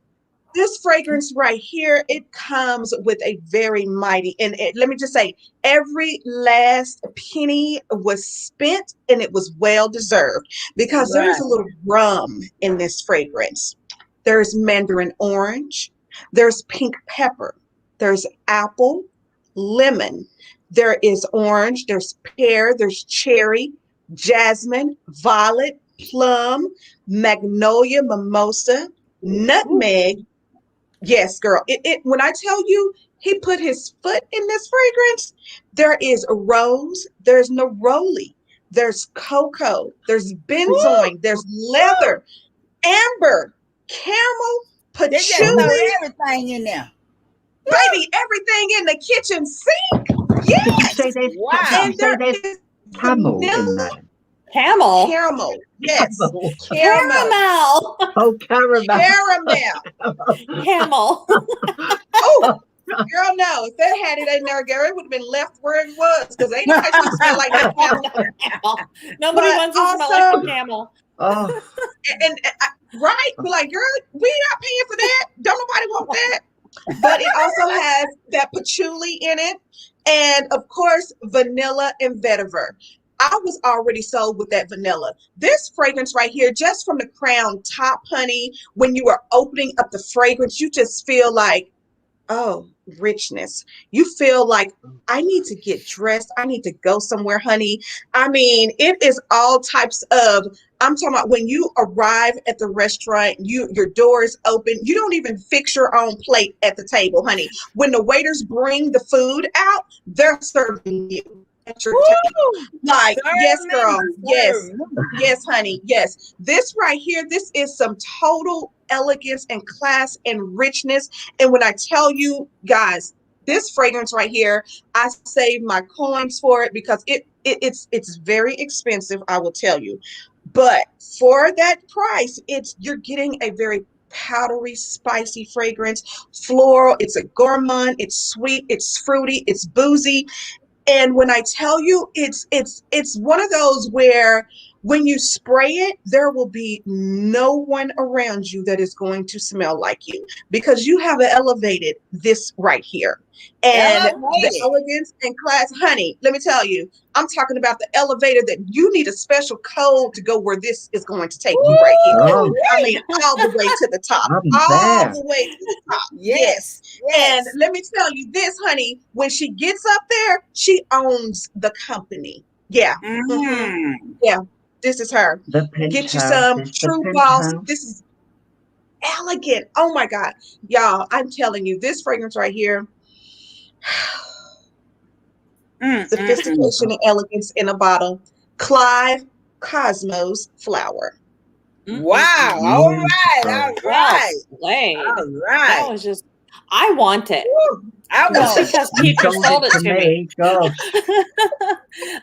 this fragrance right here, it comes with a very mighty, and let me just say, every last penny was spent and it was well deserved because there is a little rum in this fragrance. There's mandarin orange, there's pink pepper, there's apple, lemon, there is orange, there's pear, there's cherry, jasmine, violet, plum, magnolia, mimosa, nutmeg. Yes, girl. It when I tell you he put his foot in this fragrance, there is rose, there's neroli, there's cocoa, there's benzoin, there's leather, amber, caramel, patchouli, everything in there. Baby, everything in the kitchen sink. Yes. Did you say there's camel in there? Camel? Caramel. Yes. Caramel. Oh, caramel. Caramel. Camel. Oh, girl, no. If that had it in there, girl, it would have been left where it was because ain't nobody supposed to smell like that camel. Nobody wants to smell like a camel. Oh. And right? Be like, girl, we not paying for that. Don't nobody want that. But it also has that patchouli in it. And, of course, vanilla and vetiver. I was already sold with that vanilla. This fragrance right here, just from the crown top, honey, when you are opening up the fragrance, you just feel like, oh, richness. You feel like, I need to get dressed. I need to go somewhere, honey. I mean, it is all types of, I'm talking about when you arrive at the restaurant, your door is open. You don't even fix your own plate at the table, honey. When the waiters bring the food out, they're serving you. Like, yes, girl. Yes, honey. Yes. This right here, this is some total elegance and class and richness. And when I tell you guys, this fragrance right here, I saved my coins for it because it's very expensive, I will tell you. But for that price, you're getting a very powdery, spicy fragrance, floral. It's a gourmand. It's sweet. It's fruity. It's boozy. And when I tell you, it's one of those where when you spray it, there will be no one around you that is going to smell like you, because you have elevated this right here. And the elegance and class, honey, let me tell you, I'm talking about the elevator that you need a special code to go where this is going to take you right here. Oh. I mean, all the way to the top. All the way to the top. Yes. And let me tell you this, honey, when she gets up there, she owns the company. Yeah. Mm-hmm. Yeah. This is her. Get you some True Boss. This is elegant. Oh my God. Y'all, I'm telling you, this fragrance right here, sophistication and elegance in a bottle. Clive Cosmos Flower. Wow. All right. That was just, I want it. I want it because teacher sold it to me.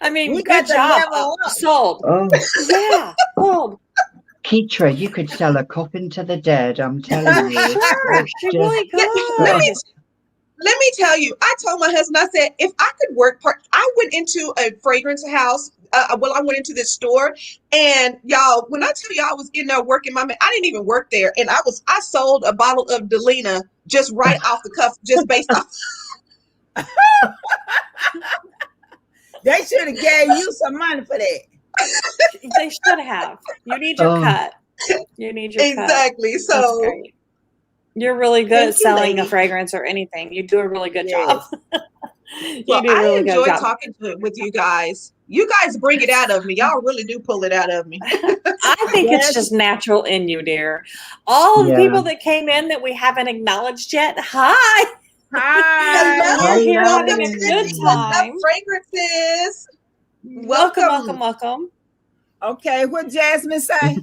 I mean, good job. Sold. Oh. Yeah, sold. Keitra, you could sell a coffin to the dead, I'm telling you. She really could. Let me tell you, I told my husband, I said, if I could work I went into a fragrance house. I went into this store, and y'all, when I tell you I was in there working, I didn't even work there. And I sold a bottle of Delina just right off the cuff, just based off. They should have gave you some money for that. They should have. You need your cut. You need your cut. Exactly. So you're really good at selling a fragrance or anything. You do a really good job. I enjoy talking with you guys. You guys bring it out of me. Y'all really do pull it out of me. I think it's just natural in you, dear. All the people that came in that we haven't acknowledged yet. Hi. Hello. We're here having a good time. Fragrances. Welcome. Okay, what Jasmine say?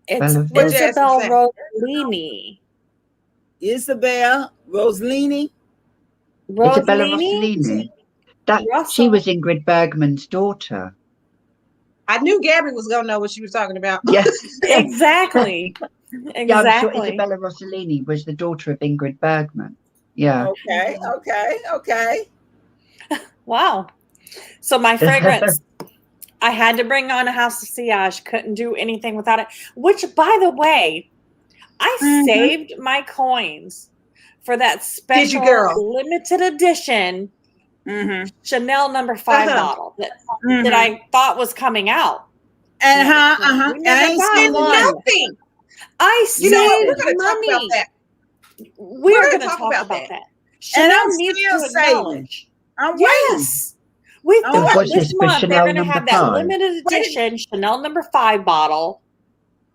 It's Isabel Rossellini. Isabel Rossellini. Isabella Rossellini. She was Ingrid Bergman's daughter. I knew Gaby was going to know what she was talking about. Yes. Exactly. Yeah, I'm sure Isabella Rossellini was the daughter of Ingrid Bergman. Yeah. Okay. Wow. So my fragrance, I had to bring on a House of Sillage. Couldn't do anything without it. Which, by the way, I saved my coins for that special limited edition Chanel No. 5 bottle that I thought was coming out. I ain't seen nothing. I saved money. We're going to talk about that. Chanel needs to acknowledge. Yes. We thought this month they're going to have that limited edition Chanel No. 5 bottle.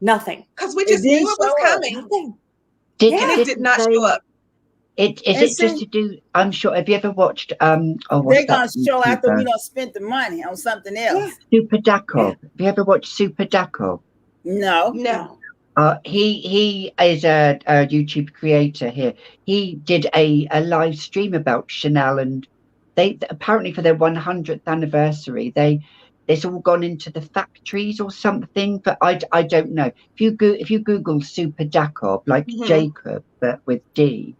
Nothing. Because we just knew it was coming. Nothing. It did not show up. Is it just to do? I'm sure. Have you ever watched? They're gonna show after we don't spend the money on something else. Super Dakov. Have you ever watched Super Dakov? No. He is a YouTube creator here. He did a live stream about Chanel, and they apparently for their 100th anniversary, it's all gone into the factories or something. But I don't know. If you Google Super Dakov, like Jacob but with D.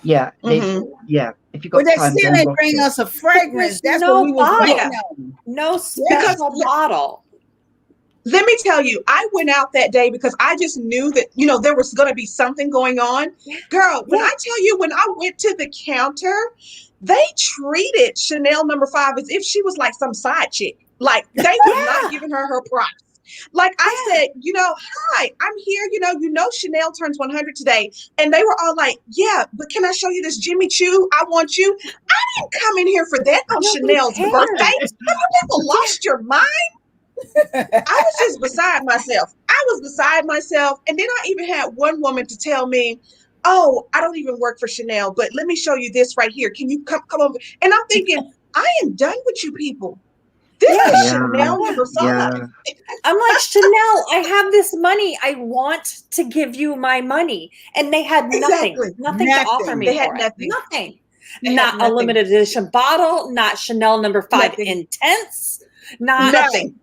Yeah, if you got they time, still ain't bring us a fragrance. That's what we was waiting on. No special bottle. Let me tell you, I went out that day because I just knew that, there was going to be something going on. Girl, when I tell you, when I went to the counter, they treated Chanel No. 5 as if she was like some side chick. Like they were not giving her props. Like I said, hi, I'm here. Chanel turns 100 today. And they were all like, yeah, but can I show you this Jimmy Choo? I want you. I didn't come in here for that on Chanel's birthday. Have you ever lost your mind? I was just beside myself. And then I even had one woman to tell me, oh, I don't even work for Chanel, but let me show you this right here. Can you come over? And I'm thinking, I am done with you people. This is Chanel No. 5. I'm like, Chanel, I have this money. I want to give you my money. And they had nothing to offer me. They had nothing. Not a limited edition bottle, not Chanel No. 5 Intense, nothing.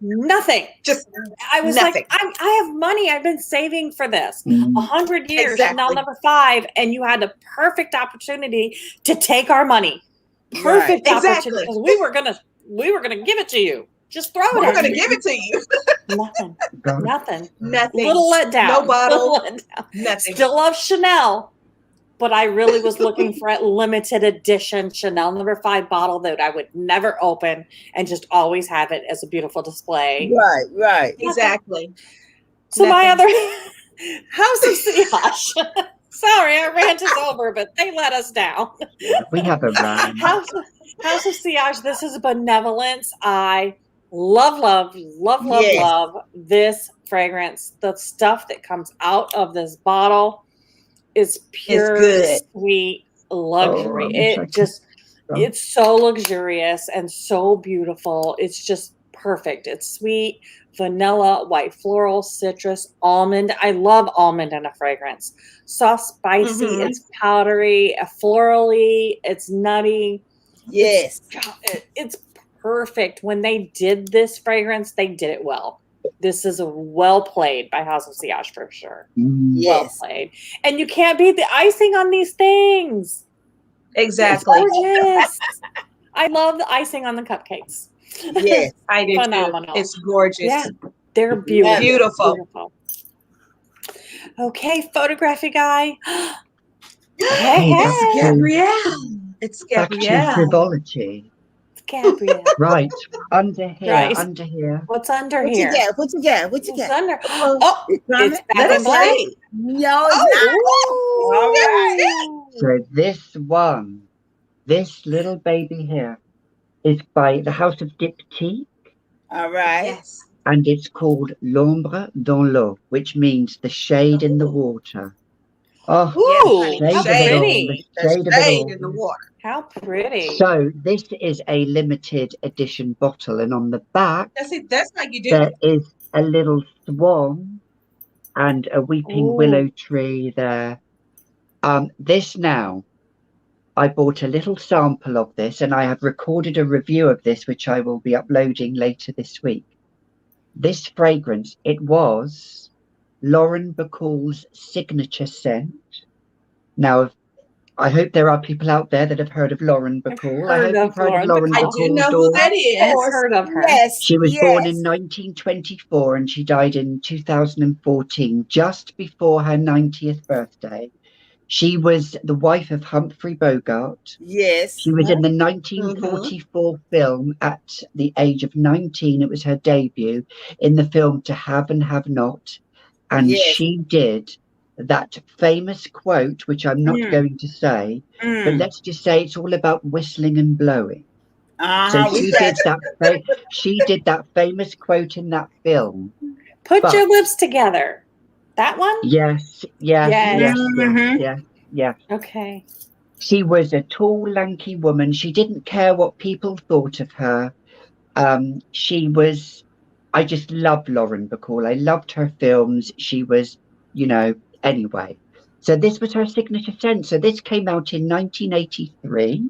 Just I was like, I have money. I've been saving for this 100 years, Chanel No. 5, and you had a perfect opportunity to take our money. perfect Right. opportunity Exactly. because we were gonna give it to you. Just throw it. We're going to give it to you. Nothing. Nothing. Little letdown. No bottle. Little letdown. Nothing. Still love Chanel, but I really was looking for a limited edition Chanel No. 5 bottle that I would never open and just always have it as a beautiful display. Right. Exactly. So Nothing. my other House of Siage. Sorry, our rant is over, but they let us down. We have a rant. House of Siage. This is Benevolence. I love this fragrance. The stuff that comes out of this bottle is pure, sweet luxury. It's so luxurious and so beautiful. It's just perfect. It's sweet, vanilla, white floral, citrus, almond. I love almond in a fragrance. Soft, spicy. It's powdery, florally. It's nutty. Yes. It's perfect. When they did this fragrance, they did it well. This is a well played by House of Siage for sure. Well played. And you can't beat the icing on these things. Exactly. It's gorgeous. I love the icing on the cupcakes. Yes, I do Phenomenal. too. It's gorgeous. Yeah, they're beautiful. Beautiful. Okay, photography guy. It's Gabrielle. It's Gabrielle. Back to frivolity. Gabrielle. Right. Under here. Right. Under here. What's under what here? What you got? What's under? Oh, it's Let us black. see. No, it's not. All right. So this little baby here is by the House of Diptyque. All right. Yes. And it's called L'ombre dans l'eau, which means the shade in the water. Oh, Ooh, yes, how pretty. The shade in the water. How pretty. So this is a limited edition bottle, and on the back, That's how you do there it. is a little swan and a weeping willow tree there. This now, I bought a little sample of this, and I have recorded a review of this, which I will be uploading later this week. This fragrance, it was Lauren Bacall's signature scent. Now, I hope there are people out there that have heard of Lauren Bacall. I hope you've heard of Lauren Bacall. I do know who that is. I've heard of her. Yes. She was born in 1924 and she died in 2014, just before her 90th birthday. She was the wife of Humphrey Bogart. Yes. She was in the 1944 film at the age of 19. It was her debut in the film To Have and Have Not. And she did that famous quote, which I'm not going to say, but let's just say it's all about whistling and blowing. So she did that famous quote in that film. Put your lips together. That one? Yes. Okay. She was a tall, lanky woman. She didn't care what people thought of her. I just loved Lauren Bacall. I loved her films. She was, anyway. So this was her signature scent. So this came out in 1983.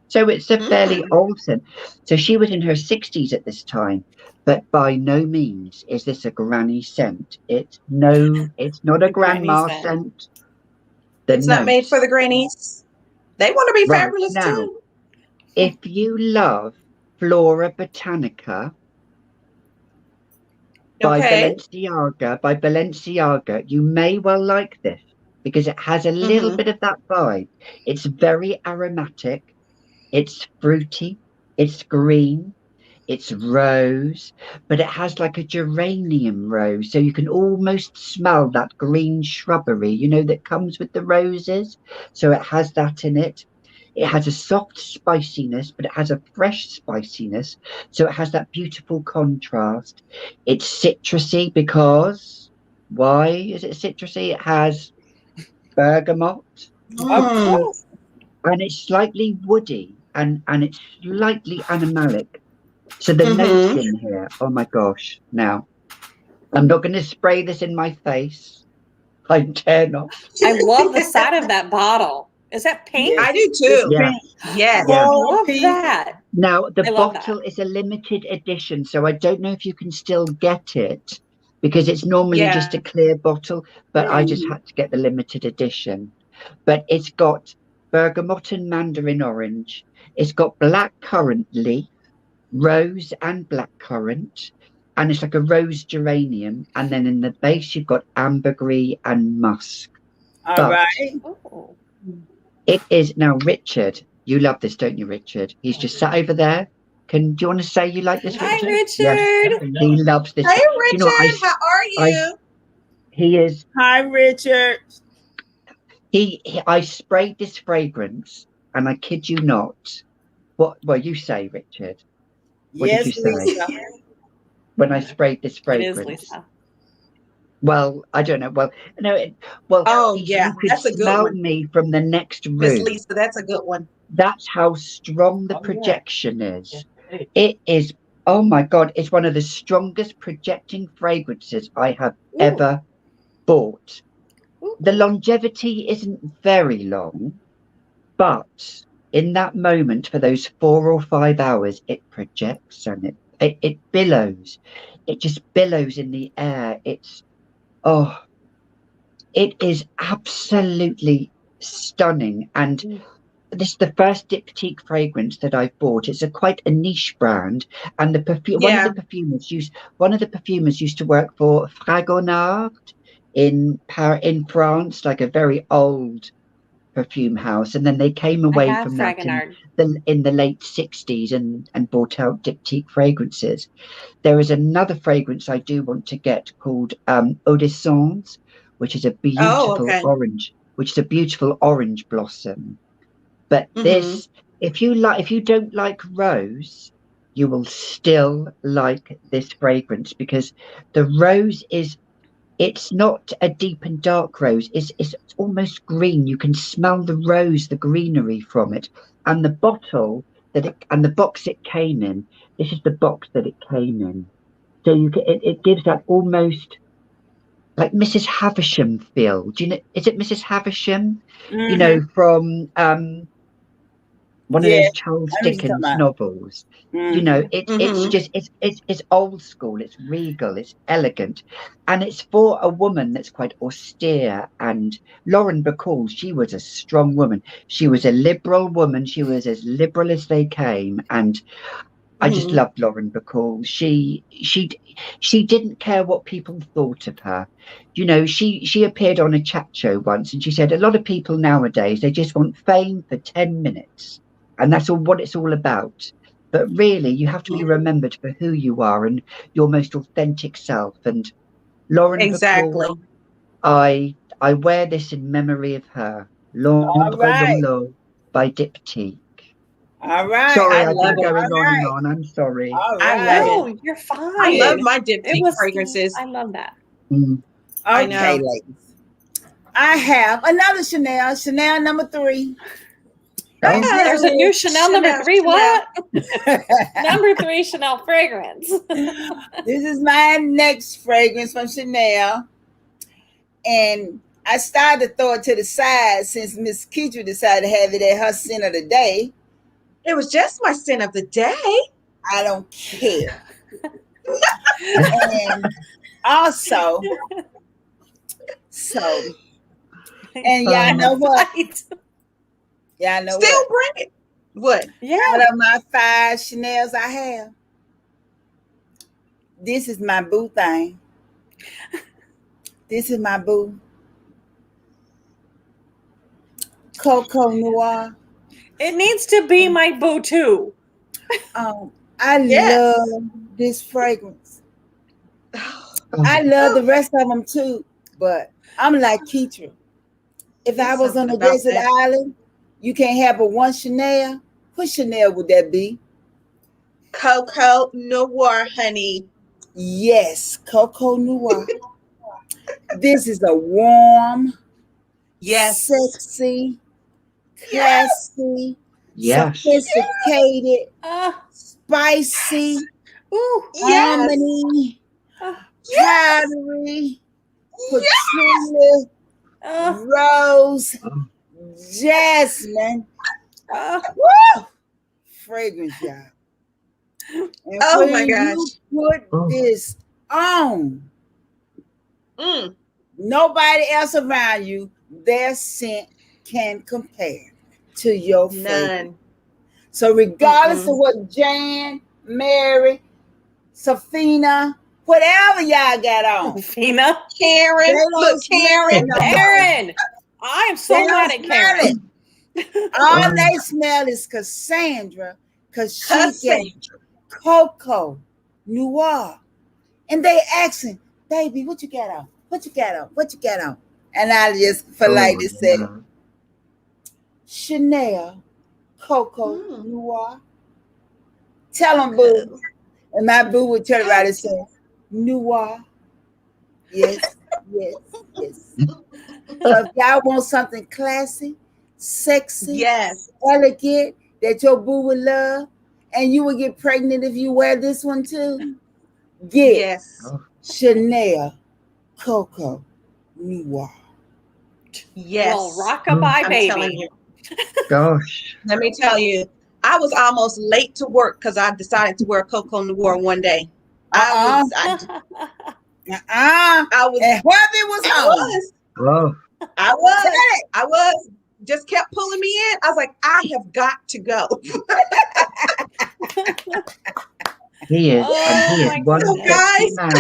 So it's a fairly old scent. So she was in her 60s at this time. But by no means is this a granny scent. It's not a grandma scent. It's not made for the grannies. They want to be fabulous too. If you love Flora Botanica by Balenciaga, you may well like this because it has a little bit of that vibe. It's very aromatic. It's fruity. It's green. It's rose, but it has like a geranium rose. So you can almost smell that green shrubbery, that comes with the roses. So it has that in it. It has a soft spiciness, but it has a fresh spiciness. So it has that beautiful contrast. It's citrusy because, why is it citrusy? It has bergamot. And it's slightly woody and it's slightly animalic. So the notes in here, oh my gosh. Now, I'm not going to spray this in my face. I dare not. I love the side of that bottle. Is that pink? I do too. Yeah. I love that. Now, the bottle is a limited edition, so I don't know if you can still get it because it's normally just a clear bottle, but I just had to get the limited edition. But it's got bergamot and mandarin orange. It's got black currant leaf, rose and black currant, and it's like a rose geranium. And then in the base, you've got ambergris and musk. All right. It is now, Richard. You love this, don't you, Richard? He's just sat over there. Do you want to say you like this, Richard? Hi, Richard. Yes, he loves this. Hey, Richard. How are you? He is. Hi, Richard. I sprayed this fragrance, and I kid you not. Well, you say, Richard. What did you say? Lisa. When I sprayed this fragrance. It is Lisa. Well, I don't know. Well, no. Yeah, that's a good smell one. me from the next room. Miss Lisa, that's a good one. That's how strong the projection is. It is. Oh my God! It's one of the strongest projecting fragrances I have ever bought. The longevity isn't very long, but in that moment, for those 4 or 5 hours, it projects and it billows. It just billows in the air. It is absolutely stunning. And this is the first Diptyque fragrance that I've bought. It's quite a niche brand, and one of the perfumers used to work for Fragonard in France, like a very old perfume house, and then they came away from that in the late 60s and brought out Diptyque fragrances. There is another fragrance I do want to get called Eau d'Essence, which is a beautiful orange blossom. But this, if you don't like rose, you will still like this fragrance, because the rose it's not a deep and dark rose. It's almost green. You can smell the rose, the greenery from it. And the bottle and the box it came in. This is the box that it came in. So it gives that almost like Mrs. Havisham feel. Do you know? Is it Mrs. Havisham? You know, from one of those Charles Dickens novels. You know, it's old school, it's regal, it's elegant, and it's for a woman that's quite austere. And Lauren Bacall, she was a strong woman. She was a liberal woman. She was as liberal as they came, and I just loved Lauren Bacall. She didn't care what people thought of her. You know, she appeared on a chat show once, and she said a lot of people nowadays, they just want fame for 10 minutes. And that's what it's all about. But really, you have to be remembered for who you are and your most authentic self. And Lauren Bacall, I wear this in memory of her. L'Ombre by Diptyque. All right. Sorry, I've been going on and on. I'm sorry. I love it. You're fine. I love my Diptyque fragrances. I love that. Okay, ladies. I have another Chanel number 3. There's a new Chanel number 3. What? Number 3 Chanel fragrance. This is my next fragrance from Chanel. And I started to throw it to the side since Miss Keitra decided to have it at her scent of the day. It was just my scent of the day. I don't care. And also, and y'all know what? Y'all know Still bring it. What? Yeah. Out of my 5 Chanels I have, this is my boo thing. This is my boo. Coco Noir. It needs to be my boo too. I love this fragrance. I love the rest of them too, but I'm like Keitra. If I was on a desert island, you can't have but one Chanel. What Chanel would that be? Coco Noir, honey. Yes, Coco Noir. This is a warm, sexy, classy, sophisticated, spicy, harmony, powdery, patchouli, rose, jasmine, fragrance, y'all. And oh my gosh! Put this on. Nobody else around you, their scent can compare. to your fragrance. So regardless of what Jan, Mary, Safina, whatever y'all got on. Fina. Karen. Look, Karen. Karen. I am so mad at Karen. All they smell is Cassandra, because she gets Coco, Noir. And they asking, baby, what you got on? What you got on? What you got on? And I just politely said, Chanel, Coco, Noir. Tell them, boo. And my boo would turn around and say, Noir. Yes, yes, yes. So if y'all want something classy, sexy, elegant, that your boo would love, and you would get pregnant if you wear this one too, get Chanel, Coco, Noir. Yes. Well, rock-a-bye, baby. Gosh. Let me tell you, I was almost late to work because I decided to wear Coco Noir one day. I was, and Harvey was home. I was. Just kept pulling me in. I was like, I have got to go. He is. And he is one sexy man.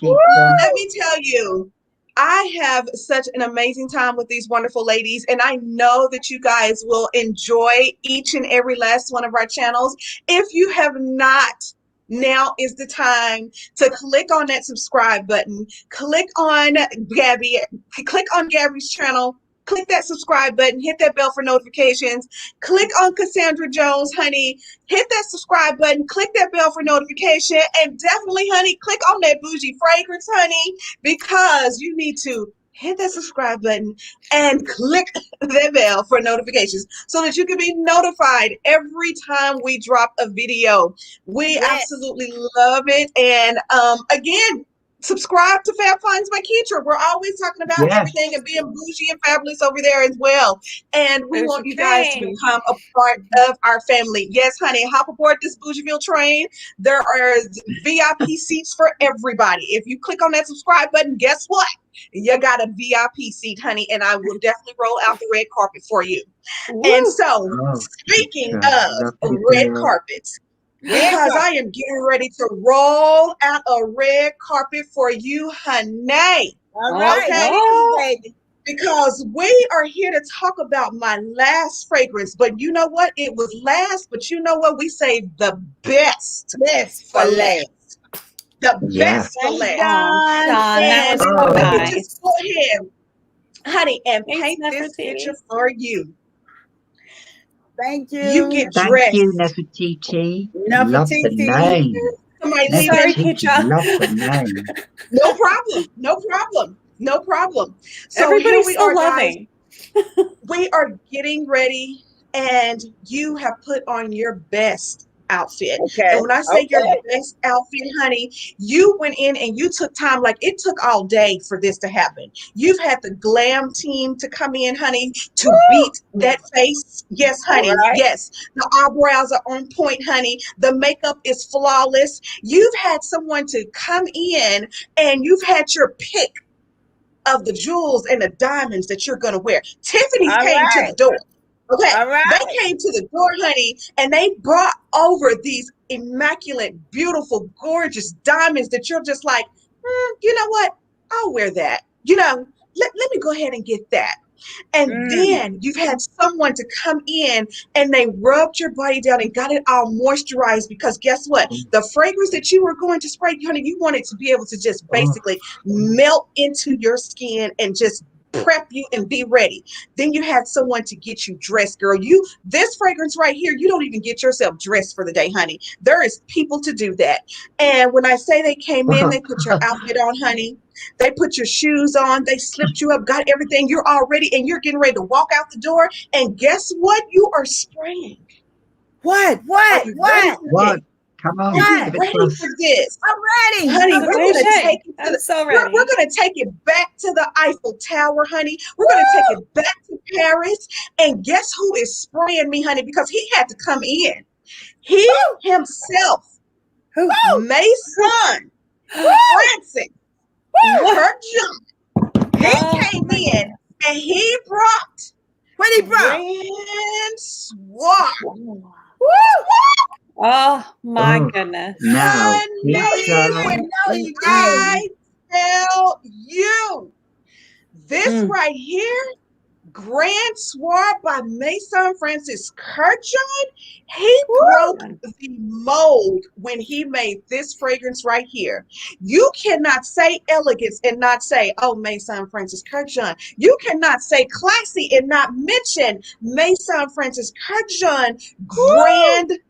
Let me tell you, I have such an amazing time with these wonderful ladies, and I know that you guys will enjoy each and every last one of our channels. If you have not, now is the time to click on that subscribe button. Click on Gaby. Click on Gaby's channel. Click that subscribe button, hit that bell for notifications, click on Cassandra Jones, honey, hit that subscribe button, click that bell for notification, and definitely, honey, click on that bougie fragrance, honey, because you need to hit that subscribe button and click that bell for notifications so that you can be notified every time we drop a video. We absolutely love it. And again, subscribe to Fab Finds by Keitra. We're always talking about everything and being bougie and fabulous over there as well. And we want you guys to become a part of our family. Yes, honey, hop aboard this Bougieville train. There are VIP seats for everybody. If you click on that subscribe button, guess what? You got a VIP seat, honey, and I will definitely roll out the red carpet for you. Woo. And so, speaking of red carpets, because I am getting ready to roll out a red carpet for you, honey. All right, baby. Because we are here to talk about my last fragrance. But you know what? It was last, but you know what? We saved the best for last. The best for last. That was so nice. Just go ahead, honey, and paint this picture for you. Thank you. You get dressed. Thank you, Nefertiti. Love the name. Sorry, Keitra. Love the name. No problem. No problem. No problem. So everybody's here we so are, loving. Guys. We are getting ready, and you have put on your best outfit. Okay. And when I say your best outfit, honey, you went in and you took time. Like, it took all day for this to happen. You've had the glam team to come in, honey, to beat that face. Yes, honey. Yes. The eyebrows are on point, honey. The makeup is flawless. You've had someone to come in and you've had your pick of the jewels and the diamonds that you're going to wear. Tiffany's came to the door. Okay, they came to the door, honey, and they brought over these immaculate, beautiful, gorgeous diamonds that you're just like, you know what? I'll wear that. You know, let me go ahead and get that. And then you've had someone to come in and they rubbed your body down and got it all moisturized, because guess what? The fragrance that you were going to spray, honey, you wanted to be able to just basically melt into your skin and just prep you and be ready. Then you had someone to get you dressed, girl. This fragrance right here, you don't even get yourself dressed for the day, honey. There is people to do that. And when I say they came in, they put your outfit on, honey. They put your shoes on. They slipped you up, got everything. You're all ready, and you're getting ready to walk out the door. And guess what? You are spraying. What? Come on. Are you ready for this? I'm ready. Honey, we're going to take it ready. We're going to take it back to the Eiffel Tower, honey. We're going to take it back to Paris. And guess who is spraying me, honey? Because he had to come in. He himself, Mason Francis, he came in and he brought what he brought? brand Oh my goodness. Now, I tell you, this right here, Grand Soir by Maison Francis Kurkdjian, he broke the mold when he made this fragrance right here. You cannot say elegance and not say, oh, Maison Francis Kurkdjian. You cannot say classy and not mention Maison Francis Kurkdjian Grand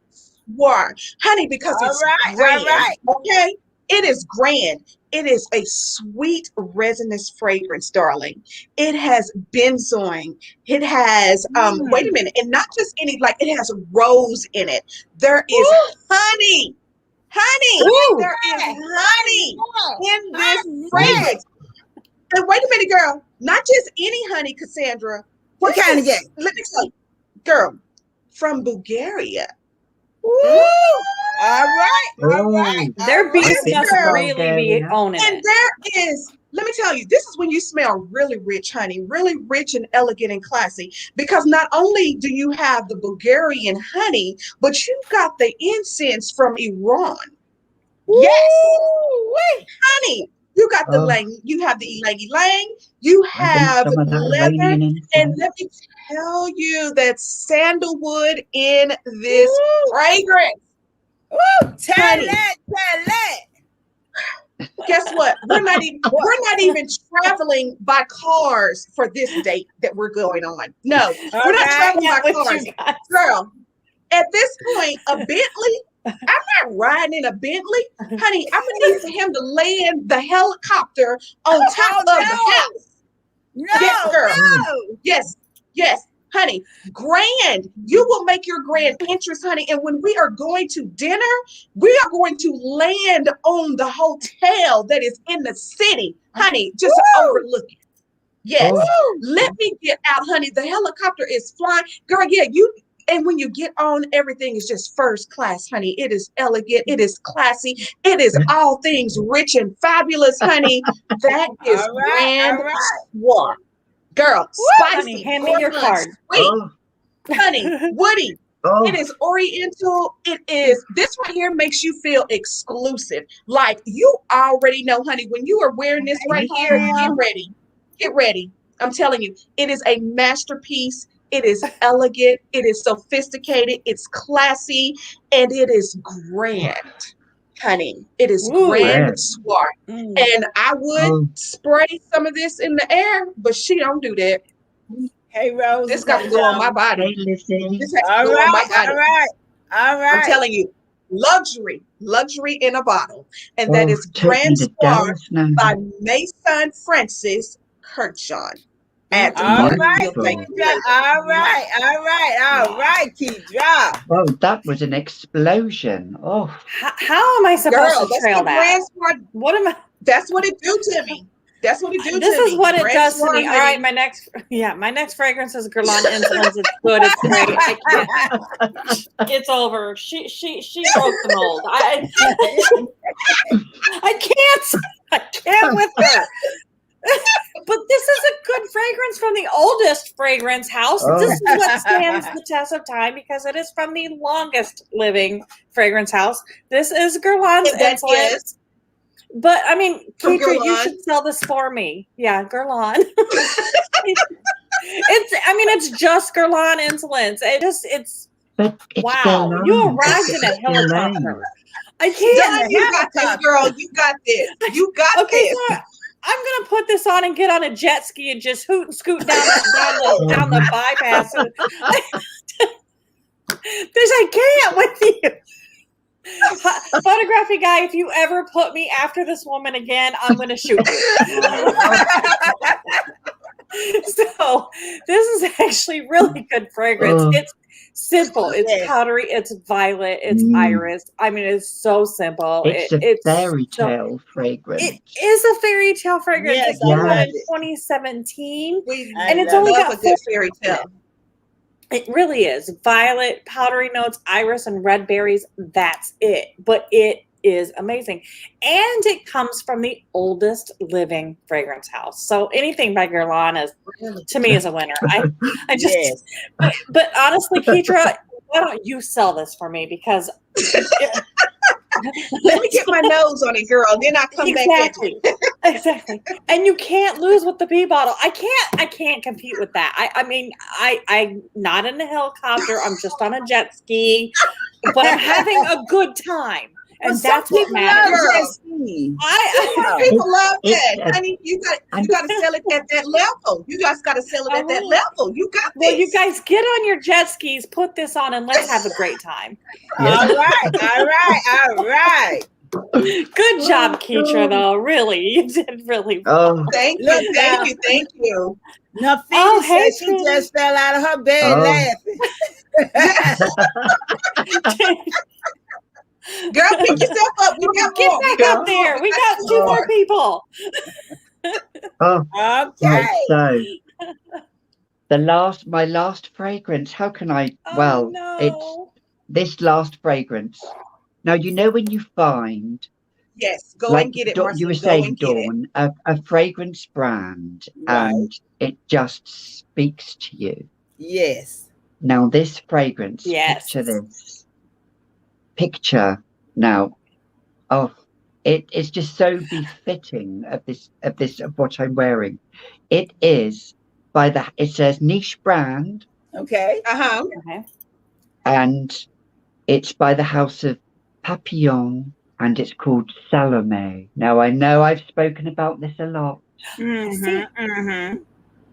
Soir, honey, because it's grand. Okay, it is grand. It is a sweet resinous fragrance, darling. It has benzoin. It has wait a minute, and not just any, like it has rose in it. There is honey. There is honey in this fragrance. And wait a minute, girl. Not just any honey, Cassandra. What kind of game? Let me tell you, girl, from Bulgaria. All right. Their bees must really be owning it. And there is, let me tell you, this is when you smell really rich, honey, really rich and elegant and classy. Because not only do you have the Bulgarian honey, but you've got the incense from Iran. Yes, honey. You got the lang, you have the ylang ylang, you have leather, and let me tell you that sandalwood in this fragrance. Tell it. Guess what? We're not even traveling by cars for this date that we're going on. No, we're not traveling by cars. Girl, at this point, a Bentley, I'm not riding in a Bentley. Honey, I'm gonna need for him to land the helicopter on top of the house. Yes, girl. Yes, honey. Grand. You will make your grand entrance, honey. And when we are going to dinner, we are going to land on the hotel that is in the city, honey, just overlooking. Yes. Let me get out, honey. The helicopter is flying. Girl, and when you get on, everything is just first class, honey. It is elegant. It is classy. It is all things rich and fabulous, honey. That is Grand Soir. Girl, spicy. Honey, hand me your card. Sweet. Honey, woody. It is oriental. It is, this right here makes you feel exclusive. Like you already know, honey, when you are wearing this right here, get ready. Get ready. I'm telling you, it is a masterpiece. It is elegant, it is sophisticated, it's classy, and it is grand, honey. It is Grand Soir. And I would spray some of this in the air, but she don't do that. Hey, Rose. This got to go on my body. This has to all go on my body. All right. I'm telling you, luxury in a bottle. And that is Grand Soir by Maison Francis Kurkdjian. All right, keep drop. Oh, that was an explosion. Oh, how am I supposed to trail that? What am I? That's what it do to me. That's what it do to me. This is what it does to me. All right, my next fragrance is Guerlain Insolence. It's good. It's great. It's over. She broke the mold. I can't with her. But this is a good fragrance from the oldest fragrance house. This is what stands the test of time because it is from the longest living fragrance house. This is Guerlain's Insolence. But I mean, Keitra, you should sell this for me. Yeah, Guerlain. It's just Guerlain Insolence. It's wow. Guerlain. You arrived in a helicopter. I can't. You got this, girl. You got this. You got this. So I'm gonna put this on and get on a jet ski and just hoot and scoot down the bypass. I can't with you. Photography guy, if you ever put me after this woman again, I'm gonna shoot you. So this is actually really good fragrance. It's simple. It's powdery. It's violet. It's iris. I mean, it's so simple. It's a fairy tale fragrance. It is a fairy tale fragrance. Yes, it came out in 2017, and it's only got a good fairy tale. It really is violet, powdery notes, iris, and red berries. That's it. But it is amazing. And it comes from the oldest living fragrance house. So anything by Guerlain is, to me, is a winner. I just, Yes. but honestly, Keitra, why don't you sell this for me? Because let me get my nose on it, girl. Then I come back at you. Exactly. And you can't lose with the pee bottle. I can't compete with that. I'm not in a helicopter. I'm just on a jet ski, but I'm having a good time. And that's what matters. People love that. Honey, you got to sell it at that level. You guys got to sell it at that level. You got this. Well, you guys get on your jet skis, put this on, and let's have a great time. All right. Good job, Keitra, though. Really, you did really well. Thank you. Nafisa said she just fell out of her bed laughing. Girl, pick yourself up. We got Get back up there. We got 2 more people. Okay. Right, so my last fragrance. How can I? It's this last fragrance. Now you know when you find. Yes, go and get it. Marcy, you were saying, Dawn, a fragrance brand, and it just speaks to you. Yes. Now this fragrance. Yes. Picture this. Picture now. It's just so befitting of what I'm wearing. It is it says niche brand. Okay. Okay. And it's by the house of Papillon, and it's called Salome. Now I know I've spoken about this a lot.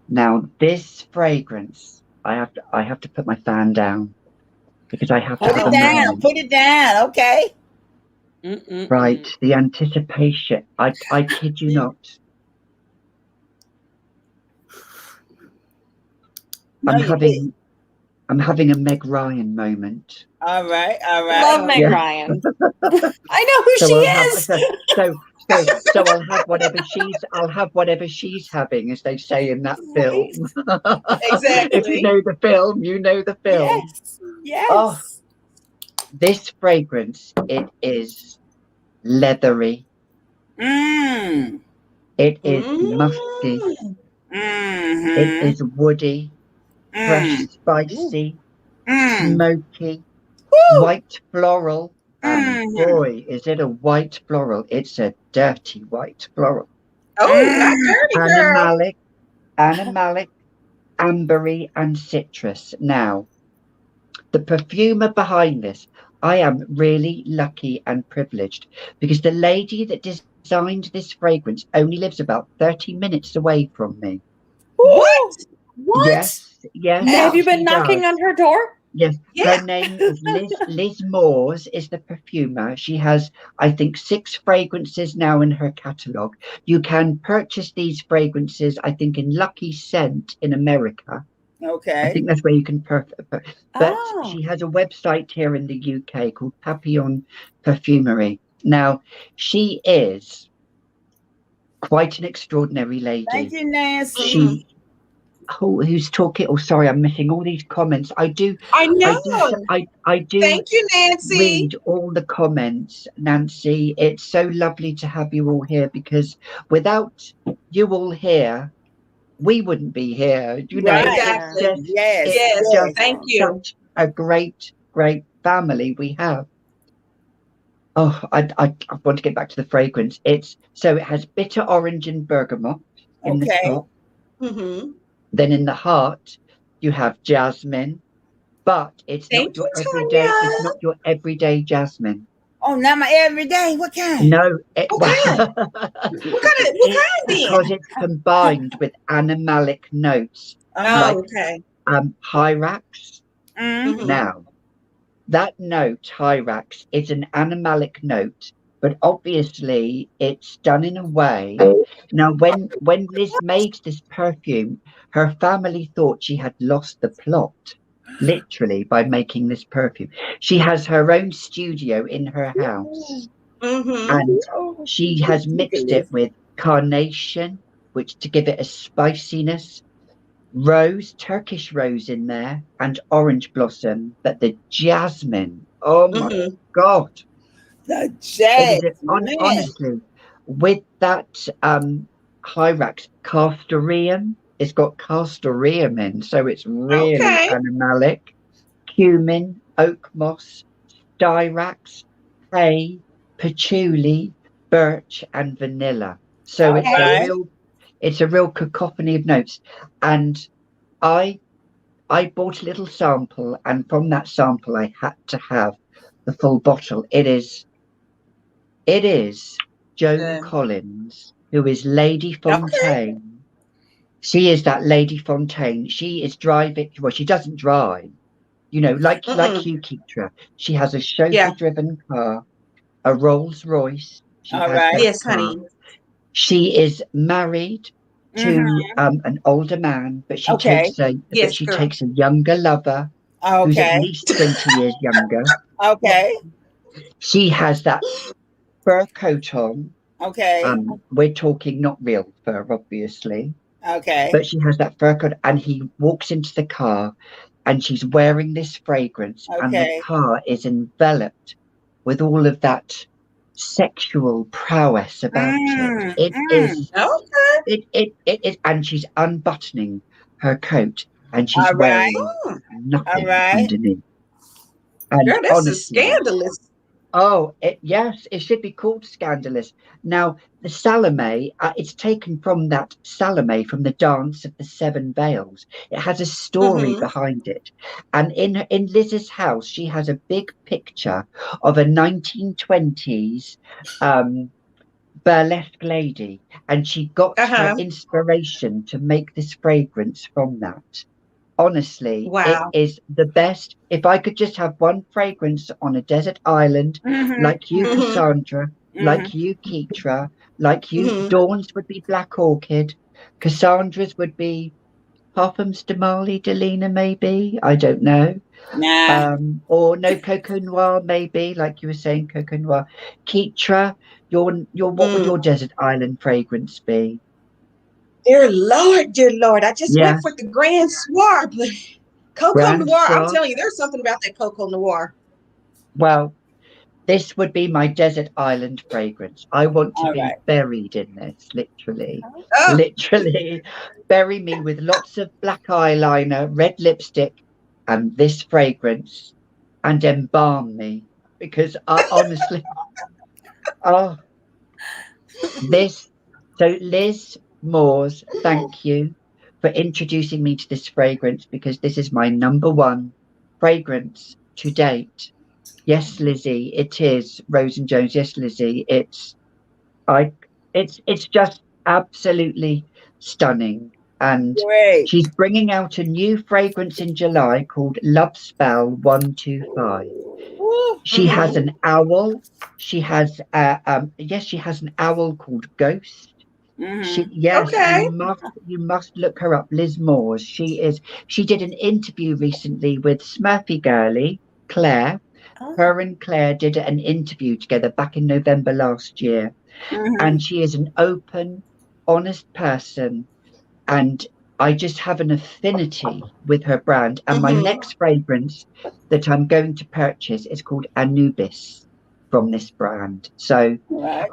Now this fragrance, I have to put my fan down because I have to put it down. Okay. Right, the anticipation. I kid you not. I'm having a Meg Ryan moment. All right. Love Meg Ryan. I know who she is. So I'll have whatever she's having, as they say in that film. Exactly. If you know the film, you know the film. Yes. Oh, this fragrance, it is leathery. It is musky. It is woody, fresh, spicy, smoky, white floral. And boy, is it a white floral. It's a dirty white floral. Oh, not dirty, girl. Animalic, ambery, and citrus. Now, the perfumer behind this, I am really lucky and privileged because the lady that designed this fragrance only lives about 30 minutes away from me. What? Yes. Have you been knocking on her door? Yes. Her name is Liz Moores is the perfumer. She has, I think, 6 fragrances now in her catalogue. You can purchase these fragrances, I think, in Lucky Scent in America. Okay. I think that's where you can but she has a website here in the UK called Papillon Perfumery. Now, she is quite an extraordinary lady. Thank you, Nancy. Who's talking? Oh, sorry, I'm missing all these comments. I know. I do. Thank you, Nancy. Read all the comments, Nancy. It's so lovely to have you all here because without you all here, we wouldn't be here. You know, exactly. Yes. Thank you. Such a great family we have. Oh, I want to get back to the fragrance. It has bitter orange and bergamot in the top. Then in the heart, you have jasmine, but it's not your everyday. It's not your everyday jasmine. Oh, not my everyday. What kind? No. What kind? What kind? Because it's combined with animalic notes. Hyrax. Now, that note, Hyrax, is an animalic note, but obviously it's done in a way. Now, when Liz made this perfume, her family thought she had lost the plot, literally, by making this perfume. She has her own studio in her house, and she has mixed it with carnation, which to give it a spiciness, rose, Turkish rose in there, and orange blossom, but the jasmine, oh my God. The jazz. Honestly, with that Hyrax castoreum, it's got castoreum in, so it's really animalic. Cumin, oak moss, styrax, hay, patchouli, birch, and vanilla. So it's a real cacophony of notes. And I bought a little sample, and from that sample I had to have the full bottle. It is Joan Collins, who is Lady Fontaine. Okay. She is that Lady Fontaine. She is driving. Well, she doesn't drive, you know, like you, Keitra. She has a chauffeur-driven car, a Rolls Royce. She has yes, honey. She is married to an older man, but she takes a younger lover who's at least 20 years younger. Okay. She has that fur coat on. Okay. We're talking not real fur, obviously. Okay. But she has that fur coat, and he walks into the car, and she's wearing this fragrance, and the car is enveloped with all of that sexual prowess about it. It is it, and she's unbuttoning her coat, and she's wearing nothing underneath. And girl, this is scandalous. Oh, yes, it should be called scandalous. Now, the Salome, it's taken from that Salome from the Dance of the Seven Veils. It has a story behind it. And in Liz's house, she has a big picture of a 1920s burlesque lady. And she got her inspiration to make this fragrance from that. Honestly, it is the best. If I could just have one fragrance on a desert island, like you, Cassandra, like you, Keitra, like you, Dawn's would be Black Orchid, Cassandra's would be Parfums de Malle, Delina, maybe. I don't know. Nah. Or no, Coco Noir, maybe, like you were saying, Coco Noir. Keitra, what would your desert island fragrance be? Dear Lord, I just went for the Grand Soir, but Coco Noir, I'm telling you, there's something about that Coco Noir. Well, this would be my desert island fragrance. I want to be buried in this, literally. Literally, bury me with lots of black eyeliner, red lipstick, and this fragrance, and embalm me. Because I honestly, so Liz Moores, thank you for introducing me to this fragrance, because this is my #1 fragrance to date. Yes, Lizzie, it is Rose and Jones. Yes, Lizzie, it's just absolutely stunning. And she's bringing out a new fragrance in July called Love Spell 125. She has an owl. She has she has an owl called Ghost. You must look her up, Liz Moores. She did an interview recently with Smurfy Girlie, Claire. Her and Claire did an interview together back in November last year. And she is an open, honest person. And I just have an affinity with her brand. And my next fragrance that I'm going to purchase is called Anubis from this brand. So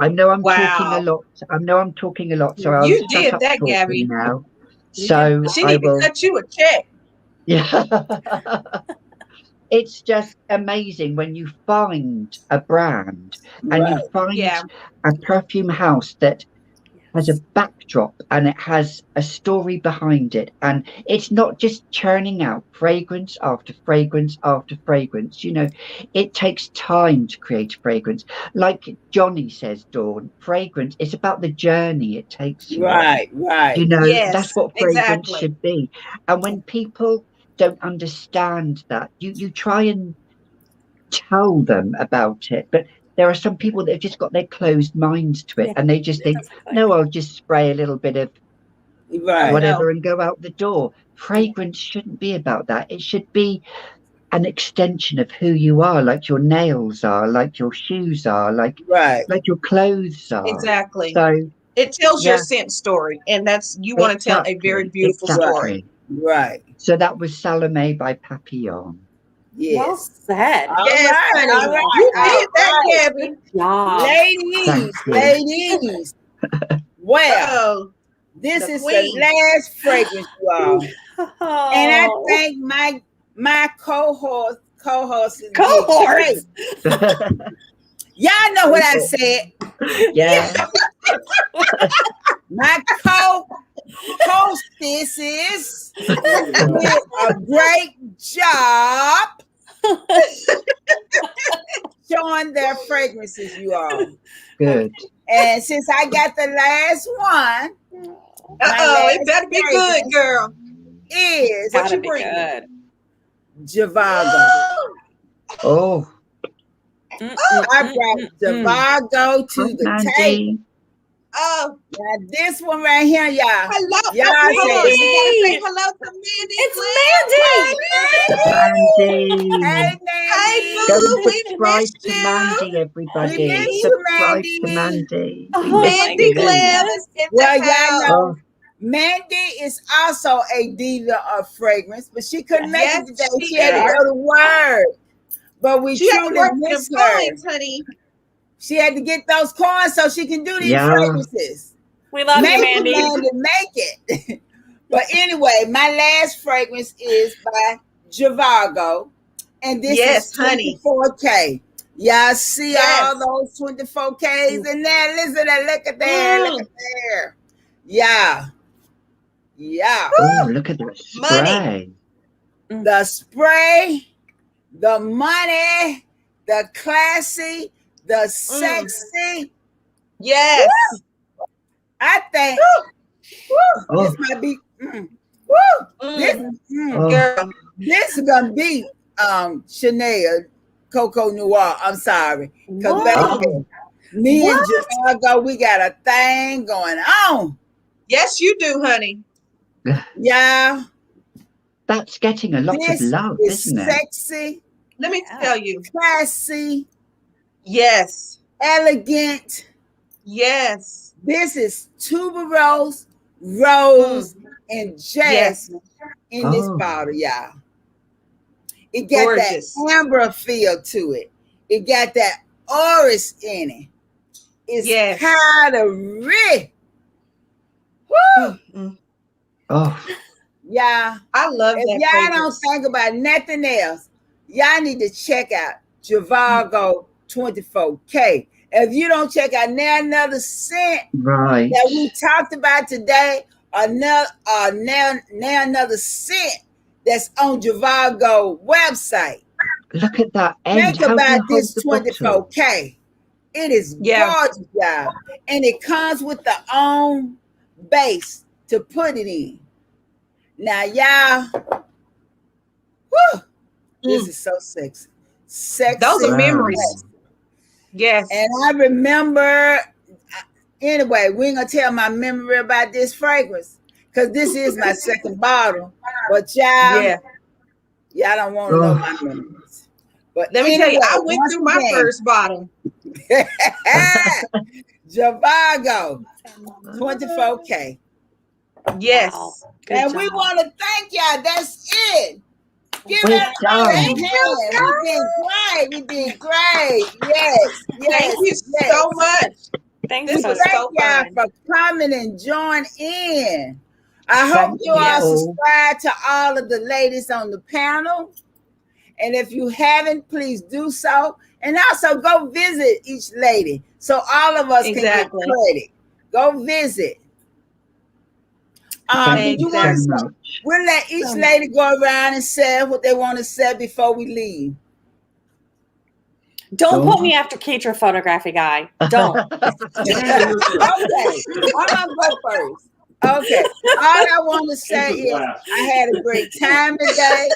I know I'm talking a lot. So I'll shut up that, talking Gaby. now. So she need to cut you a check. Yeah. It's just amazing when you find a brand and you find a perfume house that has a backdrop and it has a story behind it, and it's not just churning out fragrance after fragrance after fragrance. You know, it takes time to create fragrance. Like Johnny says, Dawn, fragrance is about the journey it takes you. Right. You know, that's what fragrance should be. And when people don't understand that, you try and tell them about it, but there are some people that have just got their closed minds to it, and they just think, no, I'll just spray a little bit of whatever and go out the door. Fragrance shouldn't be about that. It should be an extension of who you are, like your nails are, like your shoes are, like your clothes are. Exactly. So it tells your scent story, and that's you want to tell a very beautiful story. Right. So that was Salome by Papillon. Yes. Well said. Yes, honey. You did that, Gabby. Ladies. Well, this is the last fragrance, you all. And I thank my co-host. Y'all know what I said. Yeah. My co-hostesses did a great job showing their fragrances, you all. Good. And since I got the last one, it better be good, girl. Is what you bring? Jivago. Oh. I brought Jivago to the table. Oh, now this one right here, y'all. Hello, y'all say hello to Mandy. It's Mandy. Hey, Mandy. Hey, Go boo. and subscribe to Mandy, everybody. Subscribe to Mandy. Mandy Glam. Well, y'all know Mandy is also a diva of fragrance, but she couldn't make it today. She had to go to work. But we truly miss her. Honey. She had to get those coins so she can do these fragrances. We love you, Mandy. Make it. But anyway, my last fragrance is by Jivago. And this is 24K. Y'all see all those 24Ks in there? Listen, look at there. Look at there. Yeah. Oh, look at the spray. The spray, the money, the classy, the sexy. Yes. Woo! I think this might be girl. This is gonna be Chanel Coco Noir. I'm sorry. Because me and Jivago, we got a thing going on. Yes, you do, honey. Yeah. That's getting a lot of love, isn't it? Sexy. Let me tell you. Classy. Yes. Elegant. Yes. This is tuberose, rose, and jasmine in this bottle, y'all. It got that amber feel to it. It got that orris in it. It's kind of rich. Woo! Yeah. I love that. If y'all don't think about nothing else, y'all need to check out Jivago 24K. If you don't check out another scent that we talked about today, another scent that's on Jivago website. Look at that. Think about this 24K. It is gorgeous, y'all. And it comes with the own base to put it in. Now, y'all, this is so sexy. Sexy. Those are memories. Yes. And I remember, anyway, we ain't going to tell my memory about this fragrance because this is my second bottle. But y'all don't want to know my memories. But let me tell you, I went through my first bottle. Jivago 24K. Yes. Wow. And we want to thank y'all. That's it. Give it a hand. We did great. Yes. Thank you so much. Thank you y'all for coming and joining in. I hope you all subscribe to all of the ladies on the panel. And if you haven't, please do so. And also go visit each lady so all of us can get credit. Go visit. You want to we'll let each lady go around and say what they want to say before we leave. Don't put me after Keitra Photography Guy. Don't. Okay. I'm gonna go first. Okay. All I want to say is I had a great time today.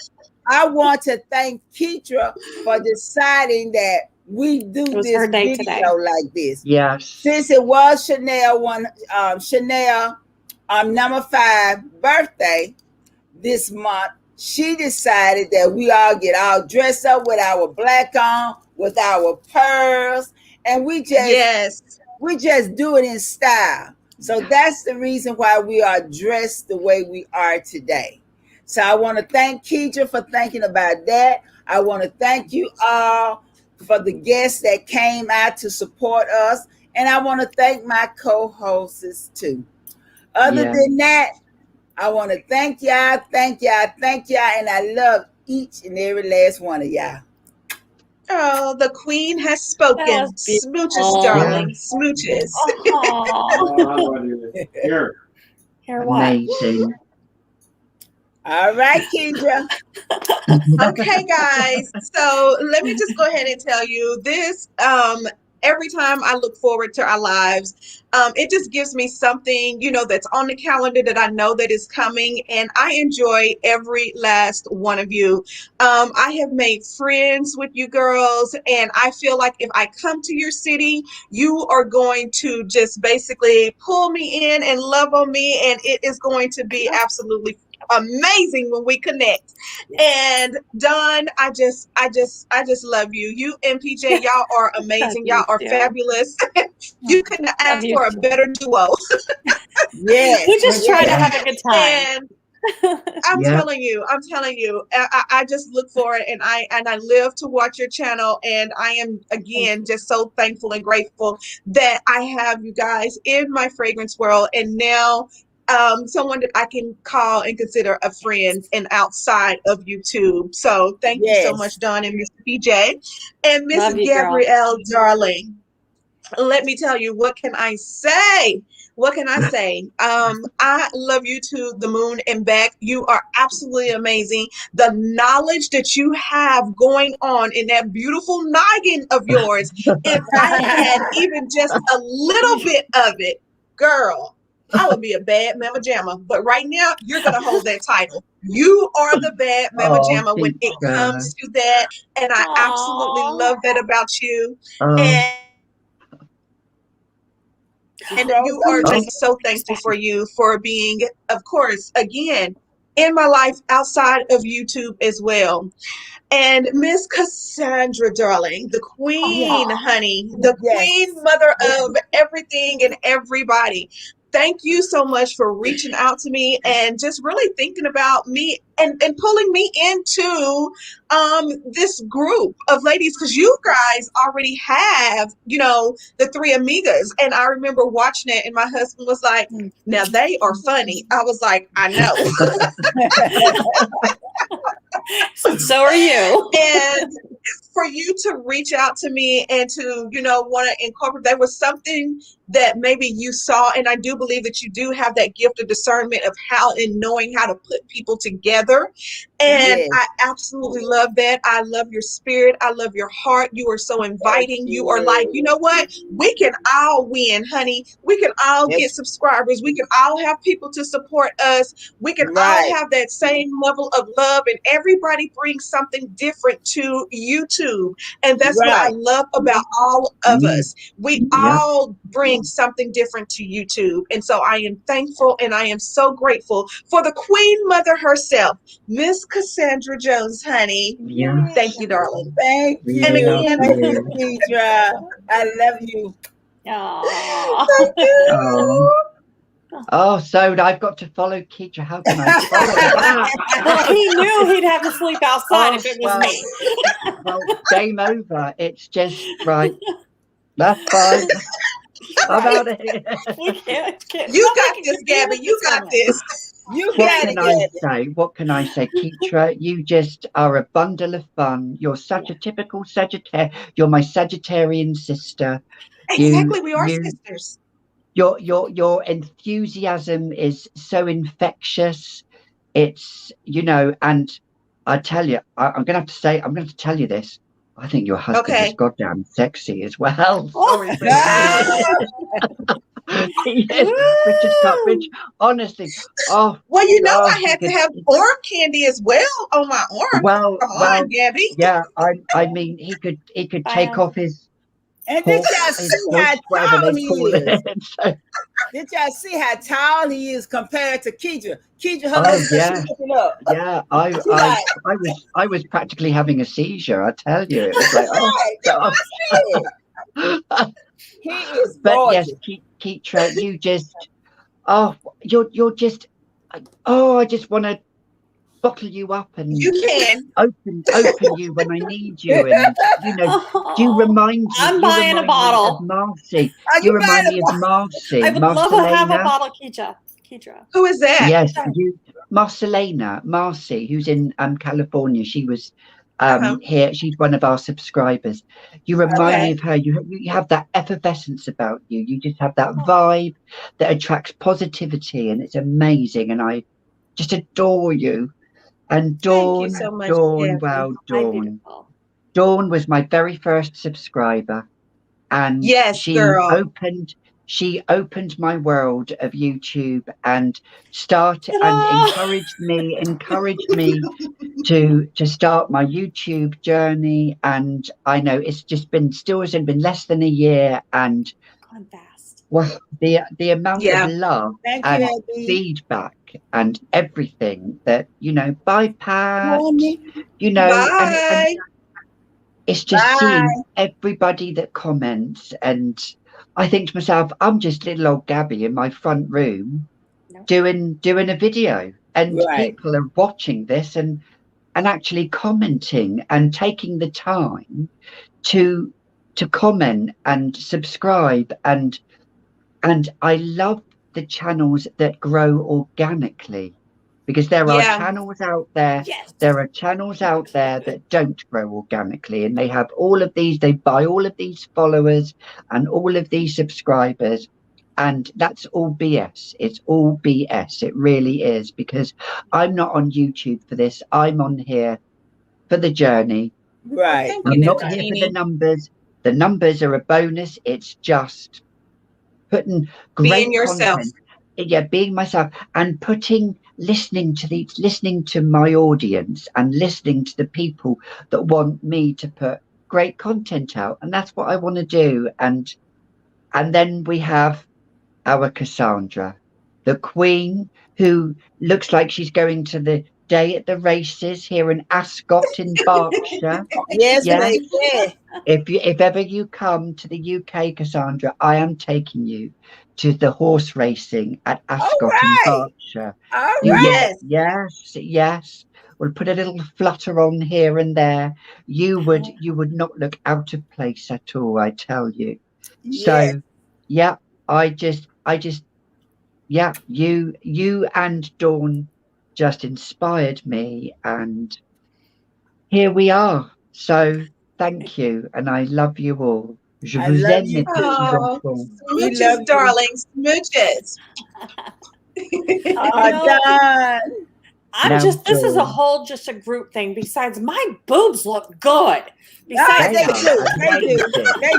I want to thank Keitra for deciding that we do this video today. Like this. Yes. Since it was Chanel number 5 birthday this month, she decided that we all get all dressed up with our black on, with our pearls, and we just do it in style. So that's the reason why we are dressed the way we are today. So I want to thank Keisha for thinking about that. I want to thank you all for the guests that came out to support us. And I want to thank my co-hosts too. Other than that, I want to thank y'all, and I love each and every last one of y'all. Oh, the queen has spoken. Smooches, darling. Smooches. Here. Amazing. All right, Kendra. Okay, guys. So let me just go ahead and tell you this. Every time I look forward to our lives, it just gives me something, that's on the calendar that I know that is coming. And I enjoy every last one of you. I have made friends with you girls. And I feel like if I come to your city, you are going to just basically pull me in and love on me. And it is going to be absolutely amazing when we connect. And Dawn, I just love you. You and PJ, y'all are amazing. Y'all are fabulous. You couldn't ask for a better duo. Yes, we just try to have a good time. And I'm telling you, I just look for it, and I live to watch your channel, and I am again just so thankful and grateful that I have you guys in my fragrance world, and now someone that I can call and consider a friend and outside of YouTube. So thank you so much, Dawn and Miss PJ and Miss Gabrielle, darling. Let me tell you, what can I say? What can I say? I love you to the moon and back. You are absolutely amazing. The knowledge that you have going on in that beautiful noggin of yours, if I had even just a little bit of it, girl, I would be a bad mama jamma. But right now, you're going to hold that title. You are the bad mama jamma when it comes to that. And I absolutely love that about you. And you are just so thankful for you for being, of course, again, in my life outside of YouTube as well. And Miss Cassandra, darling, the queen, honey, the queen mother of everything and everybody. Thank you so much for reaching out to me and just really thinking about me and pulling me into this group of ladies, because you guys already have, the three amigas. And I remember watching it, and my husband was like, now they are funny. I was like, I know. So are you. And for you to reach out to me and to, want to incorporate, there was something that maybe you saw, and I do believe that you do have that gift of discernment of how and knowing how to put people together. And I absolutely love that. I love your spirit. I love your heart. You are so inviting. You are like, you know what? We can all win, honey. We can all get subscribers. We can all have people to support us. We can all have that same level of love, and everybody brings something different to YouTube. And that's what I love about all of us. We all bring something different to YouTube. And so I am thankful, and I am so grateful for the Queen Mother herself, Miss Cassandra Jones, honey. Thank you, darling. Thank you. And again, thank you, Keisha. I love you. Thank you. Oh, so I've got to follow Keisha. How can I follow that? Well, he knew he'd have to sleep outside if it was me. Well, game over. It's just right. That's fine. I'm out of here. We can't. You got this, Gabby. You got this. What can I say? Keisha, you just are a bundle of fun. You're such a typical Sagittarius. You're my Sagittarian sister. Exactly, we are sisters. Your enthusiasm is so infectious. It's, and I tell you, I'm going to tell you this. I think your husband is goddamn sexy as well. Sorry, Richard, honestly. Oh, well, I had to have arm candy as well on my arm. Well, Gabby. Yeah, I mean, he could take off his. And did y'all see how tall he is? Did y'all see how tall he is compared to Keisha? Keisha, I was practically having a seizure. I tell you, it was like, he is gorgeous. But yes, Keisha, you just, you're just, I just want to bottle you up and You can. open you when I need you, and you remind me. I'm buying a bottle. Of Marcy. Are You you remind buying me a of Marcy. I would love to have a bottle, Keitra. Who is that? Yes, Marcy, who's in California. She was here. She's one of our subscribers. You remind me of her. You have that effervescence about you. You just have that vibe that attracts positivity, and it's amazing. And I just adore you. And Dawn, Thank you so much, Dawn, wow, Dawn. Dawn was my very first subscriber, and yes, girl. She opened my world of YouTube and encouraged me to start my YouTube journey. And I know it's just hasn't been less than a year, and gone fast. Well, the amount of love and feedback and everything that bye Pat, and it's just seeing everybody that comments, and I think to myself, I'm just little old Gaby in my front room doing a video, and people are watching this and actually commenting and taking the time to comment and subscribe, and I love the channels that grow organically, because there are channels out there. Yes. There are channels out there that don't grow organically, and they have all of these. They buy all of these followers and all of these subscribers, and that's all BS. It's all BS. It really is, because I'm not on YouTube for this. I'm on here for the journey. Right. I'm not here for the numbers. The numbers are a bonus. It's just putting great being yourself. Content, being myself, and listening to my audience, and listening to the people that want me to put great content out, and that's what I want to do. And then we have our Cassandra, the queen, who looks like she's going to the day at the races here in Ascot in Berkshire. Yes. If ever you come to the UK, Cassandra, I am taking you to the horse racing at Ascot in Berkshire. Yes. We'll put a little flutter on here and there. You would not look out of place at all, I tell you. So you and Dawn just inspired me, and here we are. So thank you, and I love you all. Je vous aime, mes petits enfants. Smooches, darling, smooches. This is a whole just a group thing. Besides, my boobs look good. Besides, they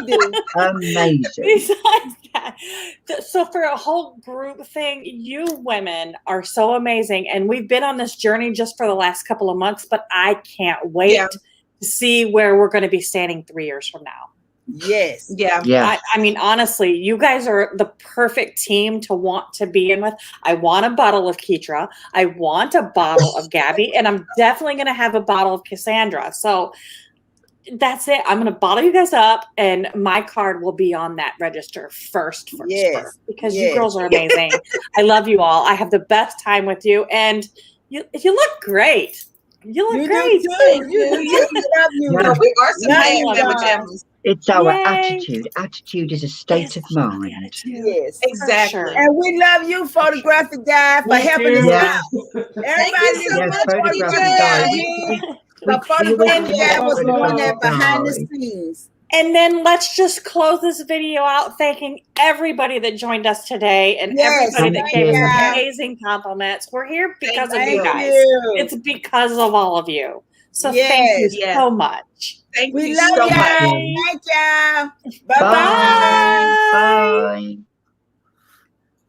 do. Amazing. Besides that, so for a whole group thing, you women are so amazing, and we've been on this journey just for the last couple of months. But I can't wait to see where we're going to be standing 3 years from now. Yes. Yeah. I mean, honestly, you guys are the perfect team to want to be in with. I want a bottle of Keitra. I want a bottle of Gaby, and I'm definitely going to have a bottle of Cassandra. So that's it. I'm going to bottle you guys up, and my card will be on that register first, because you girls are amazing. I love you all. I have the best time with you, and you look great. You look great. We are some gems. It's our attitude. Attitude is a state of mind. Yes, exactly. Sure. And we love you, photographic guy, for helping us out. Everybody, photographic guy. The photographic guy was doing that behind the scenes. And then let's just close this video out thanking everybody that joined us today, and everybody that gave us amazing compliments. We're here because of you guys. It's because of all of you. So thank you so much. Thank we you love so you. much. Thank you. Bye. Bye-bye. Bye.